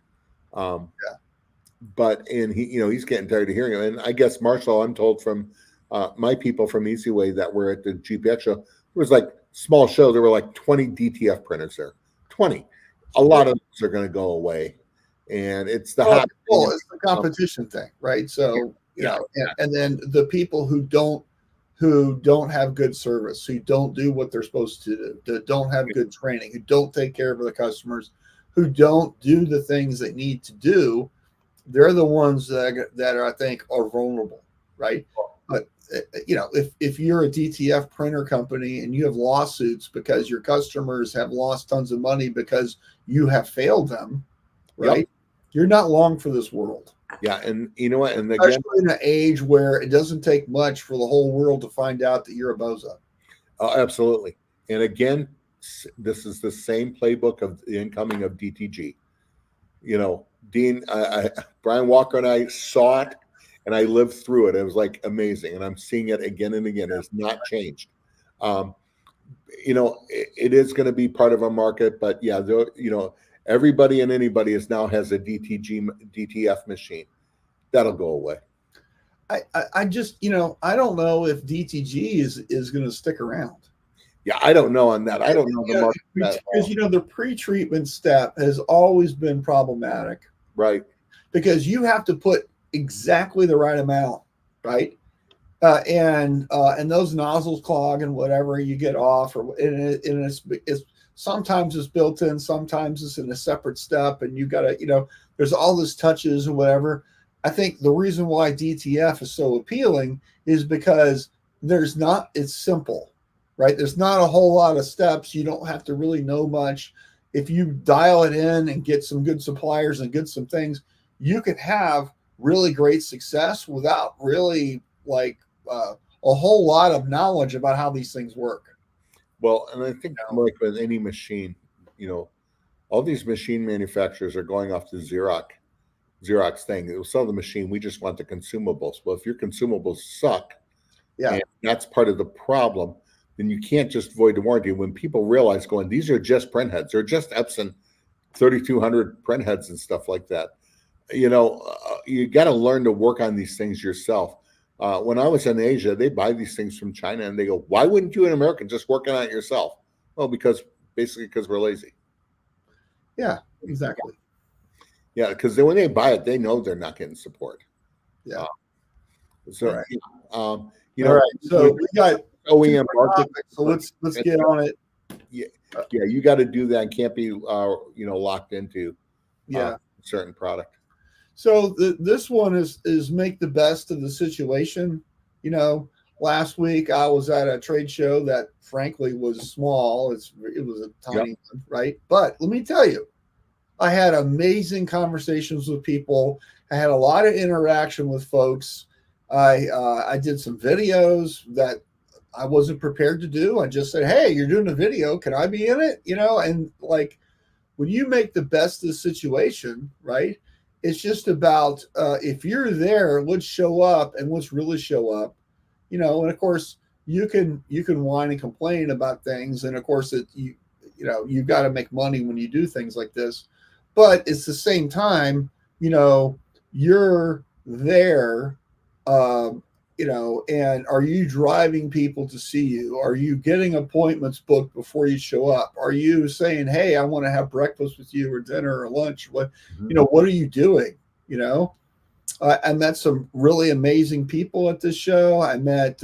Yeah. But he's getting tired of hearing it. And I guess Marshall, I'm told from my people from Easyway that were at the GPS show, it was like small show. There were like 20 DTF printers there. 20. A lot of those are going to go away, and it's the hot. Well, it's the competition thing, right? So and then the people who don't have good service, who don't do what they're supposed to do, that don't have good training, who don't take care of the customers, who don't do the things they need to do, they're the ones that I think are vulnerable, right? But if you're a DTF printer company and you have lawsuits because your customers have lost tons of money because you have failed them, right? Yep. You're not long for this world. Yeah, and you know what? And especially in an age where it doesn't take much for the whole world to find out that you're a bozo. Absolutely. And again, this is the same playbook of the incoming of DTG. You know, Dean, Brian Walker and I saw it, and I lived through it. It was like amazing, and I'm seeing it again and again. It's not changed. It is going to be part of our market, but yeah, everybody and anybody now has a DTF machine. That'll go away. I just, I don't know if DTG is going to stick around. Yeah, I don't know on that. I don't know the market. Because, the pre-treatment step has always been problematic. Right. Because you have to put exactly the right amount, right? And those nozzles clog and whatever you get off, it's sometimes it's built in, sometimes it's in a separate step, and you got to, there's all this touches and whatever. I think the reason why DTF is so appealing is because it's simple, right? There's not a whole lot of steps. You don't have to really know much. If you dial it in and get some good suppliers and get some things, you can have really great success without really a whole lot of knowledge about how these things work. Well, and I think like with any machine, all these machine manufacturers are going off the Xerox thing. It will sell the machine. We just want the consumables. Well, if your consumables suck, and that's part of the problem, then you can't just void the warranty. When people realize these are just print heads, they're just Epson 3200 print heads and stuff like that. You got to learn to work on these things yourself. When I was in Asia, they buy these things from China and they go, "Why wouldn't you in America just work on it yourself?" Well, because we're lazy. Yeah, exactly. Yeah, because when they buy it, they know they're not getting support. Yeah. Right. All right. So we got OEM market. So let's get on it. Yeah, you got to do that. And can't be locked into a certain product. So this one is make the best of the situation. Last week I was at a trade show that frankly was small. It was a tiny one, right? But let me tell you, I had amazing conversations with people. I had a lot of interaction with folks. I did some videos that I wasn't prepared to do. I just said, "Hey, you're doing a video. Can I be in it?" And when you make the best of the situation, right? It's just about if you're there, let's show up and let's really show up, and of course you can whine and complain about things, and of course you've got to make money when you do things like this, but it's the same time, you're there, um, and are you driving people to see you? Are you getting appointments booked before you show up? Are you saying, hey, I want to have breakfast with you or dinner or lunch? What are you doing? I met some really amazing people at this show. I met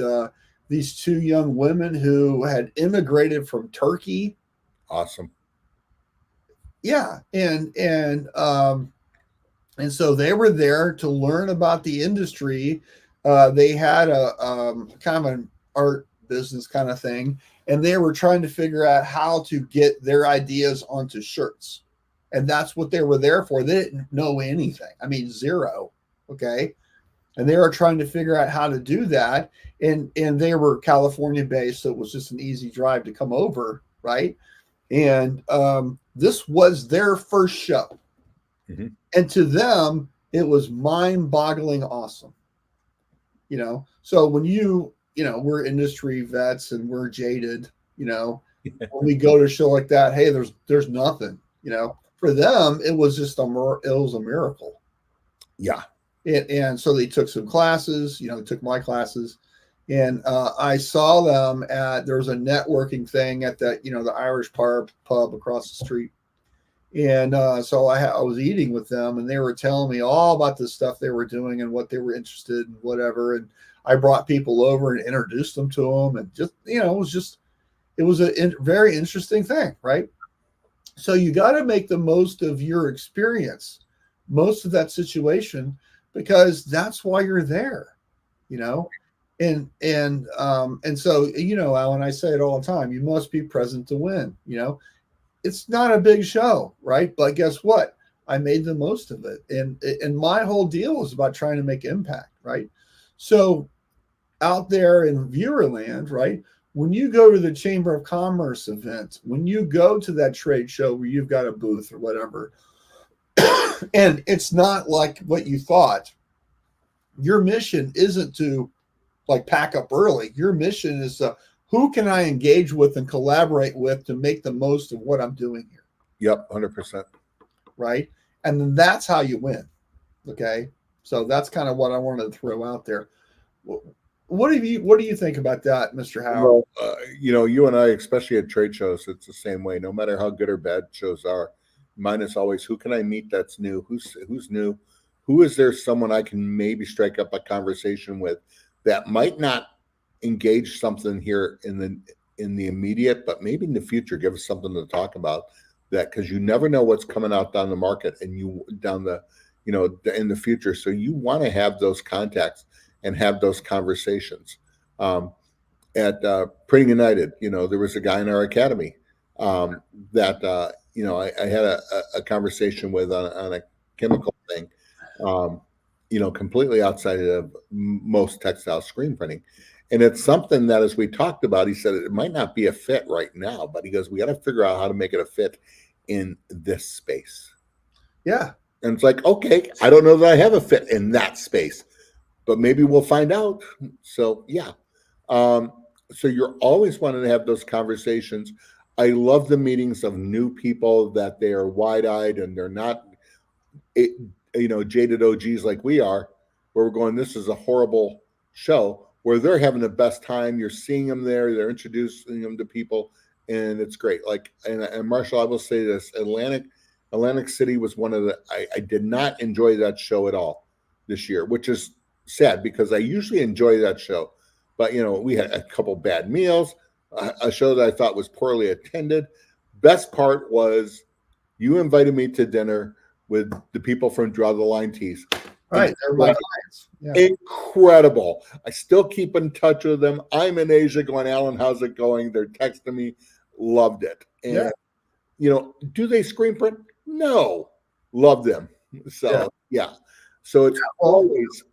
these two young women who had immigrated from Turkey. Awesome. Yeah, and so they were there to learn about the industry. They had a kind of an art business kind of thing, and they were trying to figure out how to get their ideas onto shirts, and that's what they were there for. They didn't know anything. I mean, zero. Okay, and they were trying to figure out how to do that, and they were California based, so it was just an easy drive to come over, right? And this was their first show. Mm-hmm. And to them, it was mind-boggling awesome. So when we're industry vets and we're jaded, when we go to a show like that, hey, there's nothing, for them, it was just it was a miracle. Yeah. And so they took some classes, took my classes, and I saw them there was a networking thing at the Irish pub across the street. And so I was eating with them, and they were telling me all about the stuff they were doing and what they were interested in, whatever. And I brought people over and introduced them to them, and it was a very interesting thing, right? So you got to make the most of your experience, most of that situation, because that's why you're there, and so Alan, I say it all the time, you must be present to win. It's not a big show, right? But guess what? I made the most of it. And my whole deal was about trying to make impact, right? So out there in Viewerland, right? When you go to the Chamber of Commerce event, when you go to that trade show where you've got a booth or whatever, and it's not like what you thought, your mission isn't to like pack up early. Your mission is to, who can I engage with and collaborate with to make the most of what I'm doing here? Yep, 100%. Right? And then that's how you win. Okay? So that's kind of what I wanted to throw out there. What do you think about that, Mr. Howe? Well, you and I, especially at trade shows, it's the same way. No matter how good or bad shows are, mine is always, who can I meet that's new? Who's new? Who is there someone I can maybe strike up a conversation with that might not engage something here in the immediate, but maybe in the future give us something to talk about, that because you never know what's coming out down the market and in the future. So you want to have those contacts and have those conversations. At Printing United, there was a guy in our academy that I had a conversation with on a chemical thing, completely outside of most textile screen printing. And it's something that, as we talked about, he said it might not be a fit right now, but he goes, we got to figure out how to make it a fit in this space. Yeah. And it's like, okay, I don't know that I have a fit in that space, but maybe we'll find out. So, yeah. So you're always wanting to have those conversations. I love the meetings of new people that they are wide-eyed and they're not, jaded OGs like we are, where we're going, this is a horrible show, where they're having the best time. You're seeing them there. They're introducing them to people, and it's great. Like, and Marshall, I will say this, Atlantic City was one of the, I did not enjoy that show at all this year, which is sad because I usually enjoy that show. But, we had a couple bad meals, a show that I thought was poorly attended. Best part was you invited me to dinner with the people from Draw the Line Tees. Right. They're my clients. Yeah. Incredible. I still keep in touch with them. I'm in Asia going, Alan, how's it going? They're texting me. Loved it. And, do they screen print? No. Love them. So, yeah. So it's always,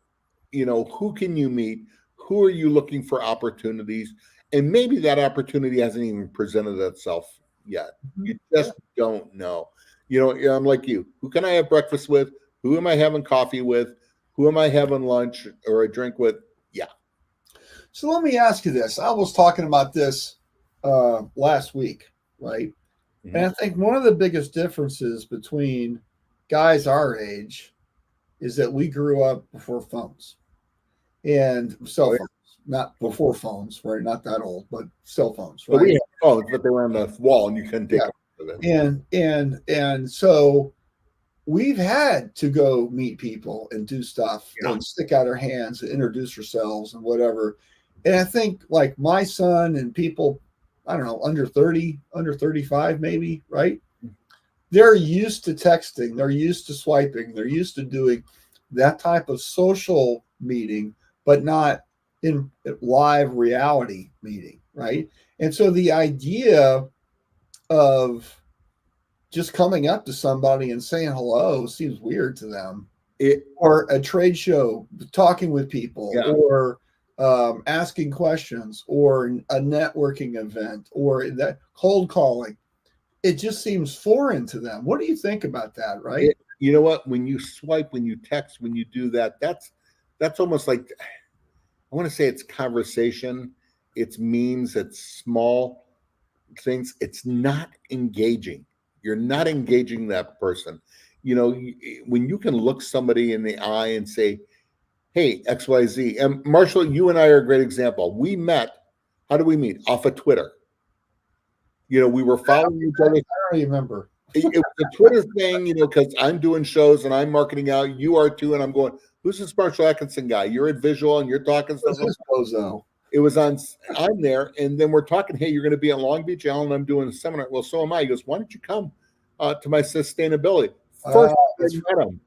who can you meet? Who are you looking for opportunities? And maybe that opportunity hasn't even presented itself yet. You just don't know. I'm like you. Who can I have breakfast with? Who am I having coffee with? Who am I having lunch or a drink with? Yeah. So let me ask you this. I was talking about this last week, right? Mm-hmm. And I think one of the biggest differences between guys our age is that we grew up before phones and cell phones, not before phones, right? Not that old, but cell phones, right? So we had phones, but they were on the wall and you couldn't take them with it. And so we've had to go meet people and do stuff and stick out our hands and introduce ourselves and whatever. And I think like my son and people, I don't know, under 30, under 35, maybe, right? They're used to texting, they're used to swiping, they're used to doing that type of social meeting, but not in live reality meeting, right? And so the idea of just coming up to somebody and saying hello seems weird to them. Or a trade show, talking with people, or asking questions, or a networking event, or that cold calling. It just seems foreign to them. What do you think about that, right? You know what? When you swipe, when you text, when you do that, that's almost like, I want to say it's conversation, it's memes, it's small things. It's not engaging. You're not engaging that person. You know, when you can look somebody in the eye and say, hey, XYZ. And Marshall, you and I are a great example. We met, how did we meet? Off of Twitter. You know, we were following each other. I don't remember. It was a Twitter thing, you know, because I'm doing shows and I'm marketing out. You are too. And I'm going, who's this Marshall Atkinson guy? You're at Visual and you're talking stuff. It was on there. And then we're talking, hey, you're going to be at Long Beach, Alan. I'm doing a seminar. Well, so am I. He goes, why don't you come to my sustainability? First, I met him.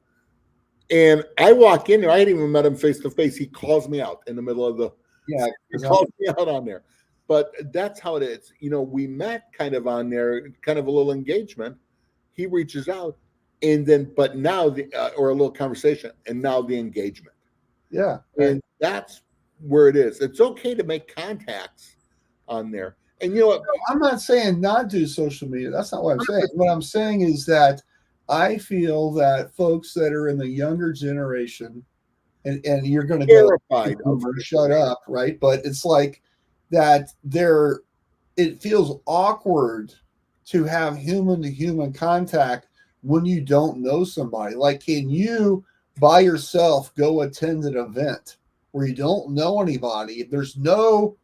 And I walk in there. I hadn't even met him face to face. He calls me out in the middle of the, he calls me out on there. But that's how it is. You know, we met kind of on there, kind of a little engagement. He reaches out, and then, but now or a little conversation, and now the engagement. Yeah. And that's where it is. It's okay to make contacts on there. And you know what? I'm not saying not do social media. That's not what I'm saying. What I'm saying is that I feel that folks that are in the younger generation, and you're going to go shut up, right? But it's like that it feels awkward to have human to human contact when you don't know somebody. Like, can you by yourself go attend an event where you don't know anybody? There's no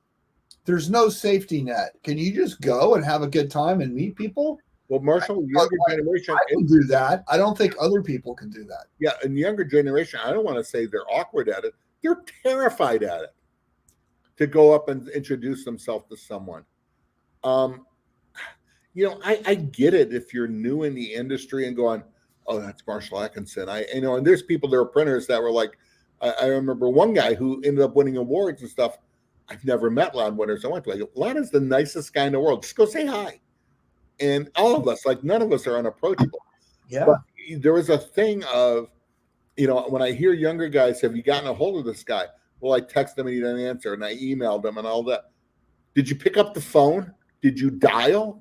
safety net. Can you just go and have a good time and meet people? Well, Marshall, younger generation, I can do that. I don't think other people can do that. Yeah, in the younger generation, I don't want to say they're awkward at it. They're terrified at it to go up and introduce themselves to someone. You know, I get it if you're new in the industry and going, oh, that's Marshall Atkinson. And there's people that are printers that were like, I remember one guy who ended up winning awards and stuff. I've never met Lon Winters. I went to like, Lon is the nicest guy in the world. Just go say hi. And all of us, like none of us are unapproachable. Yeah. But there was a thing of, you know, when I hear younger guys, have you gotten a hold of this guy? Well, I texted him and he didn't answer, and I emailed him and all that. Did you pick up the phone? Did you dial?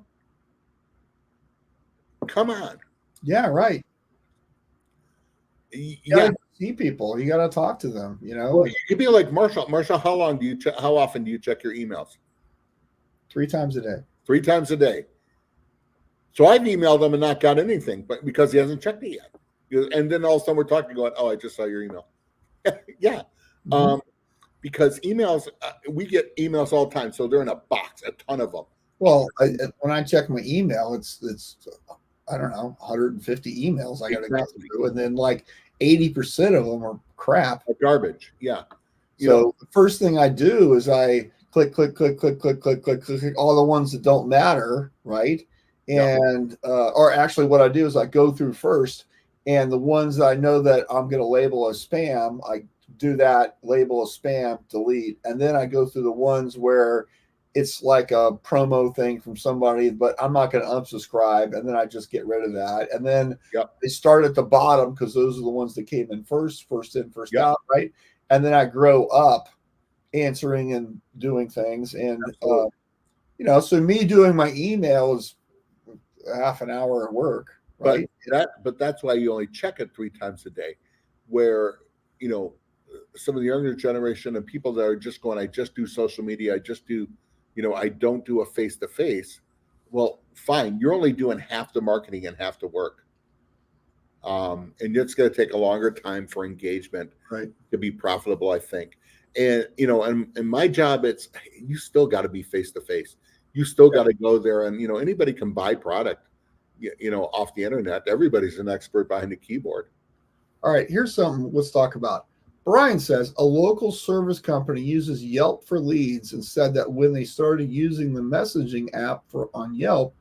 Come on. Yeah, right. You gotta see people. You got to talk to them. You know, well, you'd be like Marshall. Marshall, how often do you check your emails? 3 times a day. 3 times a day. So I've emailed him and not got anything, but because he hasn't checked it yet. And then all of a sudden we're talking, going, "Oh, I just saw your email." Yeah, because emails, we get emails all the time, so they're in a box, a ton of them. Well, when I check my email, it's I don't know, 150 emails I got to go through, and then like 80% of them are crap, garbage. Yeah. So the first thing I do is I click all the ones that don't matter, right? And or actually, what I do is I go through first, and the ones that I know that I'm going to label as spam, I do that, label as spam, delete, and then I go through the ones where it's like a promo thing from somebody, but I'm not going to unsubscribe, and then I just get rid of that. And then they start at the bottom because those are the ones that came in first in, first out, right? And then I grow up answering and doing things. And, you know, so me doing my email is half an hour of work, right? But that's why you only check it 3 times a day, where you know some of the younger generation and people that are just going, I just do social media, I just do, I don't do a face to face. Well, fine, you're only doing half the marketing and half the work, and it's going to take a longer time for engagement Right. to be profitable, I think. And and my job, it's you still got to be face to face. You still got to go there, and anybody can buy product, off the internet. Everybody's an expert behind a keyboard. All right, here's something let's talk about. Brian says a local service company uses Yelp for leads and said that when they started using the messaging app on Yelp,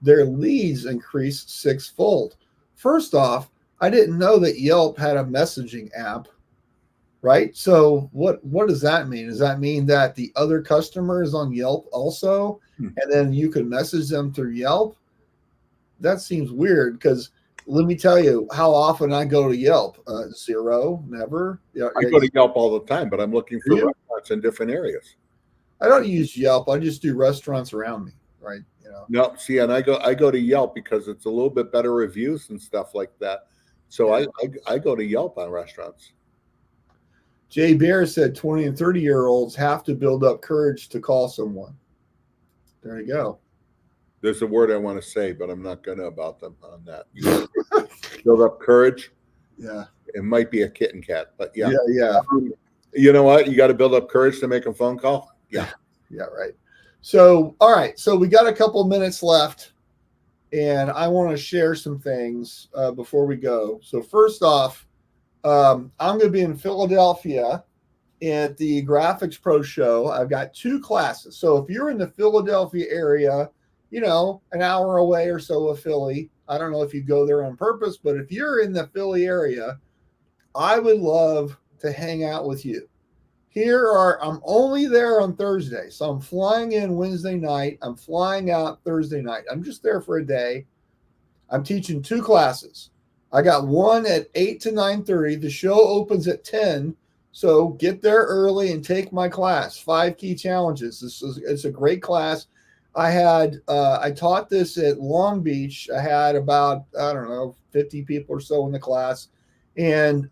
their leads increased 6-fold. First off, I didn't know that Yelp had a messaging app, right? So what does that mean? Does that mean that the other customer is on Yelp also, and then you can message them through Yelp? That seems weird because let me tell you how often I go to Yelp. Zero, never. I go to Yelp all the time, but I'm looking for restaurants in different areas. I don't use Yelp. I just do restaurants around me, right? No, see, and I go to Yelp because it's a little bit better reviews and stuff like that. So I go to Yelp on restaurants. Jay Bear said 20 and 30-year-olds have to build up courage to call someone. There you go. There's a word I want to say, but I'm not going to about them on that. Build up courage. Yeah. It might be a kitten cat, but yeah. Yeah. You know what? You got to build up courage to make a phone call. Yeah. Yeah, right. So, all right. So we got a couple minutes left, and I want to share some things before we go. So first off, I'm going to be in Philadelphia at the Graphics Pro Show. I've got 2 classes. So if you're in the Philadelphia area, an hour away or so of Philly, I don't know if you go there on purpose, but if you're in the Philly area, I would love to hang out with you. I'm only there on Thursday. So I'm flying in Wednesday night. I'm flying out Thursday night. I'm just there for a day. I'm teaching 2 classes. I got one at 8 to 9:30. The show opens at 10. So get there early and take my class, 5 key challenges. It's a great class. I taught this at Long Beach. I had about, 50 people or so in the class. And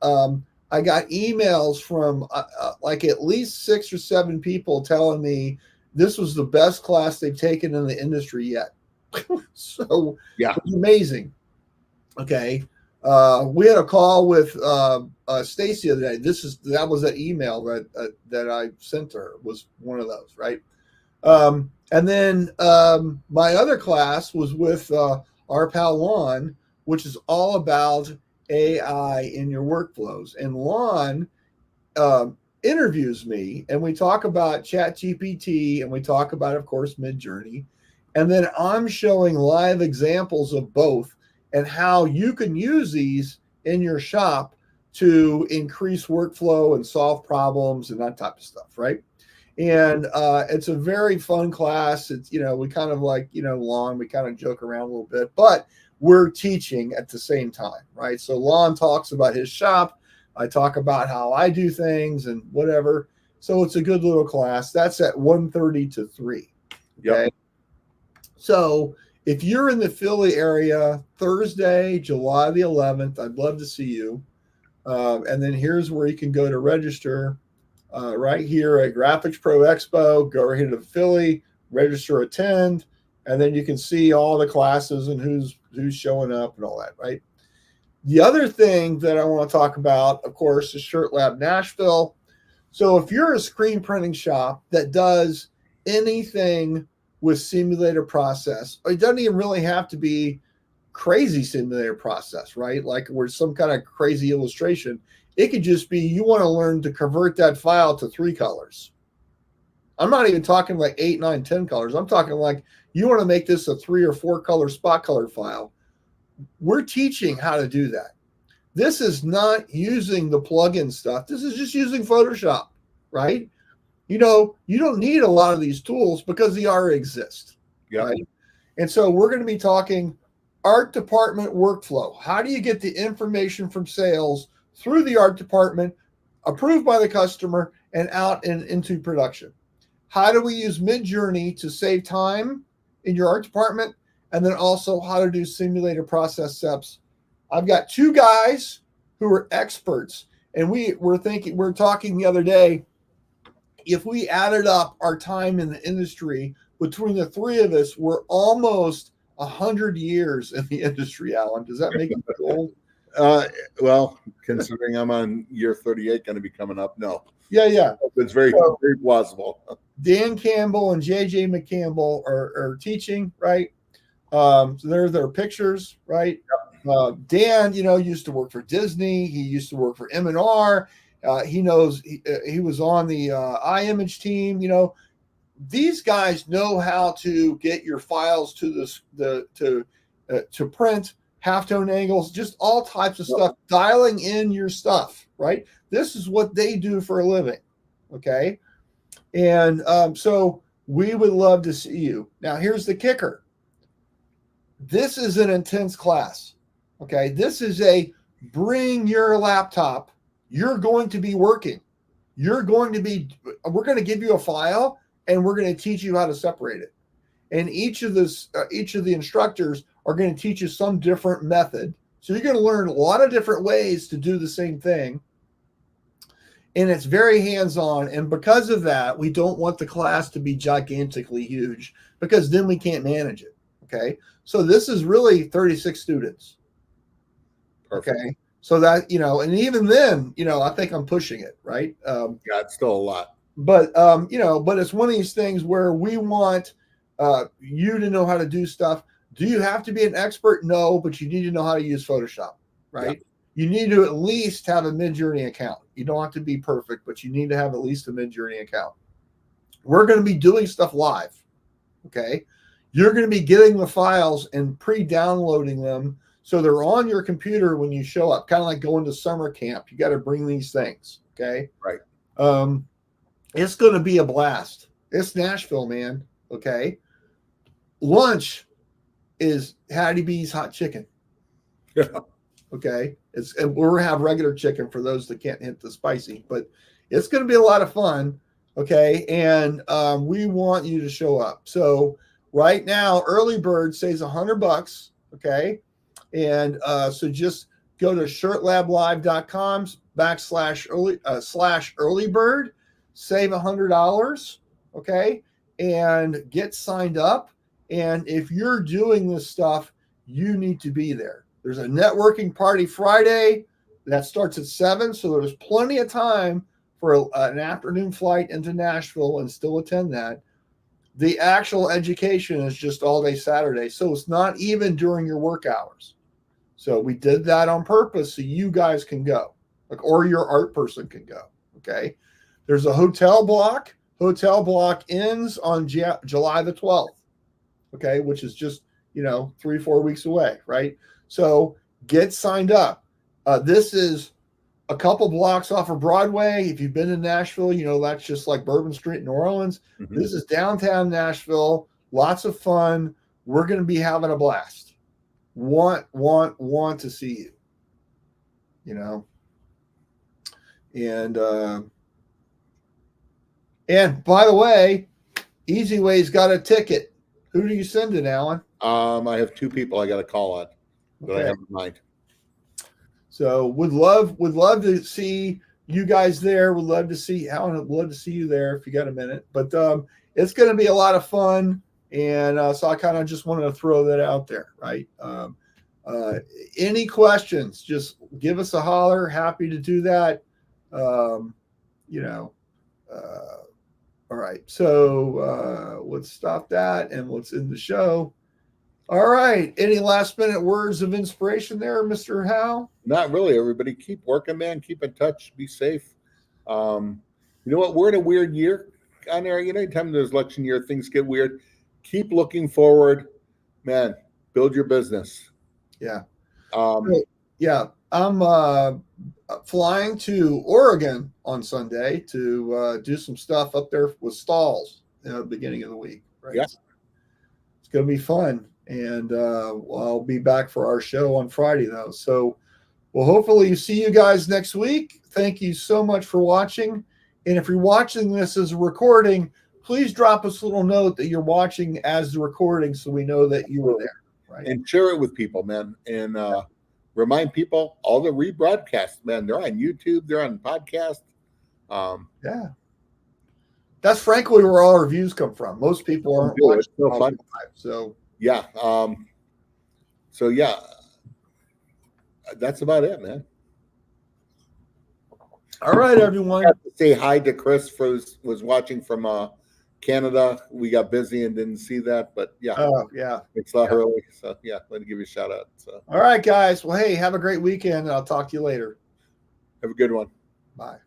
I got emails from like at least 6 or 7 people telling me this was the best class they've taken in the industry yet. So yeah, it's amazing. Okay. We had a call with Stacy the other day. That was that email that I sent to her, was one of those, right? And then my other class was with our pal Lon, which is all about AI in your workflows. And Lon interviews me, and we talk about ChatGPT, and we talk about, of course, Midjourney. And then I'm showing live examples of both and how you can use these in your shop to increase workflow and solve problems and that type of stuff, right? And it's a very fun class. It's, we kind of like, Lon, we kind of joke around a little bit, but we're teaching at the same time, right? So Lon talks about his shop. I talk about how I do things and whatever. So it's a good little class. That's at 1:30 to 3. Okay. Yep. So if you're in the Philly area, Thursday, July the 11th, I'd love to see you. And then here's where you can go to register. Right here at Graphics Pro Expo, go right here to Philly, register, attend, and then you can see all the classes and who's showing up and all that, right? The other thing that I want to talk about, of course, is Shirt Lab Nashville. So if you're a screen printing shop that does anything with simulator process, it doesn't even really have to be crazy simulator process, right? Like where some kind of crazy illustration. It could just be you want to learn to convert that file to 3 colors. I'm not even talking like 8, 9, 10 colors. I'm talking like you want to make this a 3 or 4 color spot color file. We're teaching how to do that. This is not using the plugin stuff. This is just using Photoshop, right? You don't need a lot of these tools because they already exist. Yep. Right? And so we're going to be talking art department workflow. How do you get the information from sales through the art department, approved by the customer, and out into production? How do we use Midjourney to save time in your art department? and then also how to do simulated process steps. I've got two guys who are experts, and we're talking the other day, if we added up our time in the industry between the three of us, we're almost 100 years in the industry, Alan. Does that make you feel old? Well, considering I'm on year 38, going to be coming up, no. Yeah. It's very plausible. Dan Campbell and JJ McCampbell are teaching, right? So there's their pictures, right? Dan, used to work for Disney. He used to work for M&R. He knows he was on the iMage team. These guys know how to get your files to to print, halftone angles, just all types of stuff, dialing in your stuff, right? This is what they do for a living, okay? And so we would love to see you. Now, here's the kicker. This is an intense class, okay? This is a bring your laptop. You're going to be working. We're going to give you a file, and we're going to teach you how to separate it. And each of the instructors are going to teach you some different method. So you're going to learn a lot of different ways to do the same thing. And it's very hands-on. And because of that, we don't want the class to be gigantically huge, because then we can't manage it. Okay. So this is really 36 students. Perfect. Okay. So that, and even then, I think I'm pushing it, right? Yeah, it's still a lot. But it's one of these things where we want you to know how to do stuff. Do you have to be an expert? No, but you need to know how to use Photoshop, right? Yeah. You need to at least have a Midjourney account. You don't have to be perfect, but you need to have at least a Midjourney account. We're going to be doing stuff live, okay? You're going to be getting the files and pre-downloading them so they're on your computer when you show up, kind of like going to summer camp. You got to bring these things, okay? Right. It's going to be a blast. It's Nashville, man, okay? Lunch is Hattie B's hot chicken. Yeah. Okay. And we're going to have regular chicken for those that can't hit the spicy, but it's going to be a lot of fun. Okay. And we want you to show up. So right now, early bird saves $100. Okay. And so just go to shirtlablive.com /early bird, save $100. Okay. And get signed up. And if you're doing this stuff, you need to be there. There's a networking party Friday that starts at 7. So there's plenty of time for an afternoon flight into Nashville and still attend that. The actual education is just all day Saturday. So it's not even during your work hours. So we did that on purpose so you guys can go, or your art person can go. Okay. There's a hotel block. Hotel block ends on July the 12th. Okay. Which is just, 3-4 weeks away. Right. So get signed up. This is a couple blocks off of Broadway. If you've been to Nashville, that's just like Bourbon Street in New Orleans. Mm-hmm. This is downtown Nashville. Lots of fun. We're going to be having a blast. Want to see you, and by the way, Easy Way's got a ticket. Who do you send it, Alan? I have 2 people I got to call on that I have in mind. So would love to see you guys there. Would love to see Alan. Would love to see you there if you got a minute. But it's going to be a lot of fun, and so I kind of just wanted to throw that out there, right? Any questions? Just give us a holler. Happy to do that. All right. So let's stop that and let's end the show. All right. Any last minute words of inspiration there, Mr. Howe? Not really. Everybody keep working, man. Keep in touch. Be safe. You know what? We're in a weird year on there. Anytime there's election year, things get weird. Keep looking forward, man. Build your business. Yeah. I'm flying to Oregon on Sunday to do some stuff up there with stalls at the beginning of the week. Right. Yeah. It's going to be fun. And I'll be back for our show on Friday, though. So we'll hopefully see you guys next week. Thank you so much for watching. And if you're watching this as a recording, please drop us a little note that you're watching as the recording so we know that you were there. Right. And share it with people, man. And remind people all the rebroadcasts, man. They're on YouTube. They're on podcast. Yeah. That's frankly where all our views come from. Most people aren't watching. It's so fun. So yeah. So yeah, that's about it, man. All right, everyone. I have to say hi to Chris was watching from Canada. We got busy and didn't see that, but yeah. Oh, yeah. It's not early. So yeah, let me give you a shout out. So all right, guys. Well, hey, have a great weekend, and I'll talk to you later. Have a good one. Bye.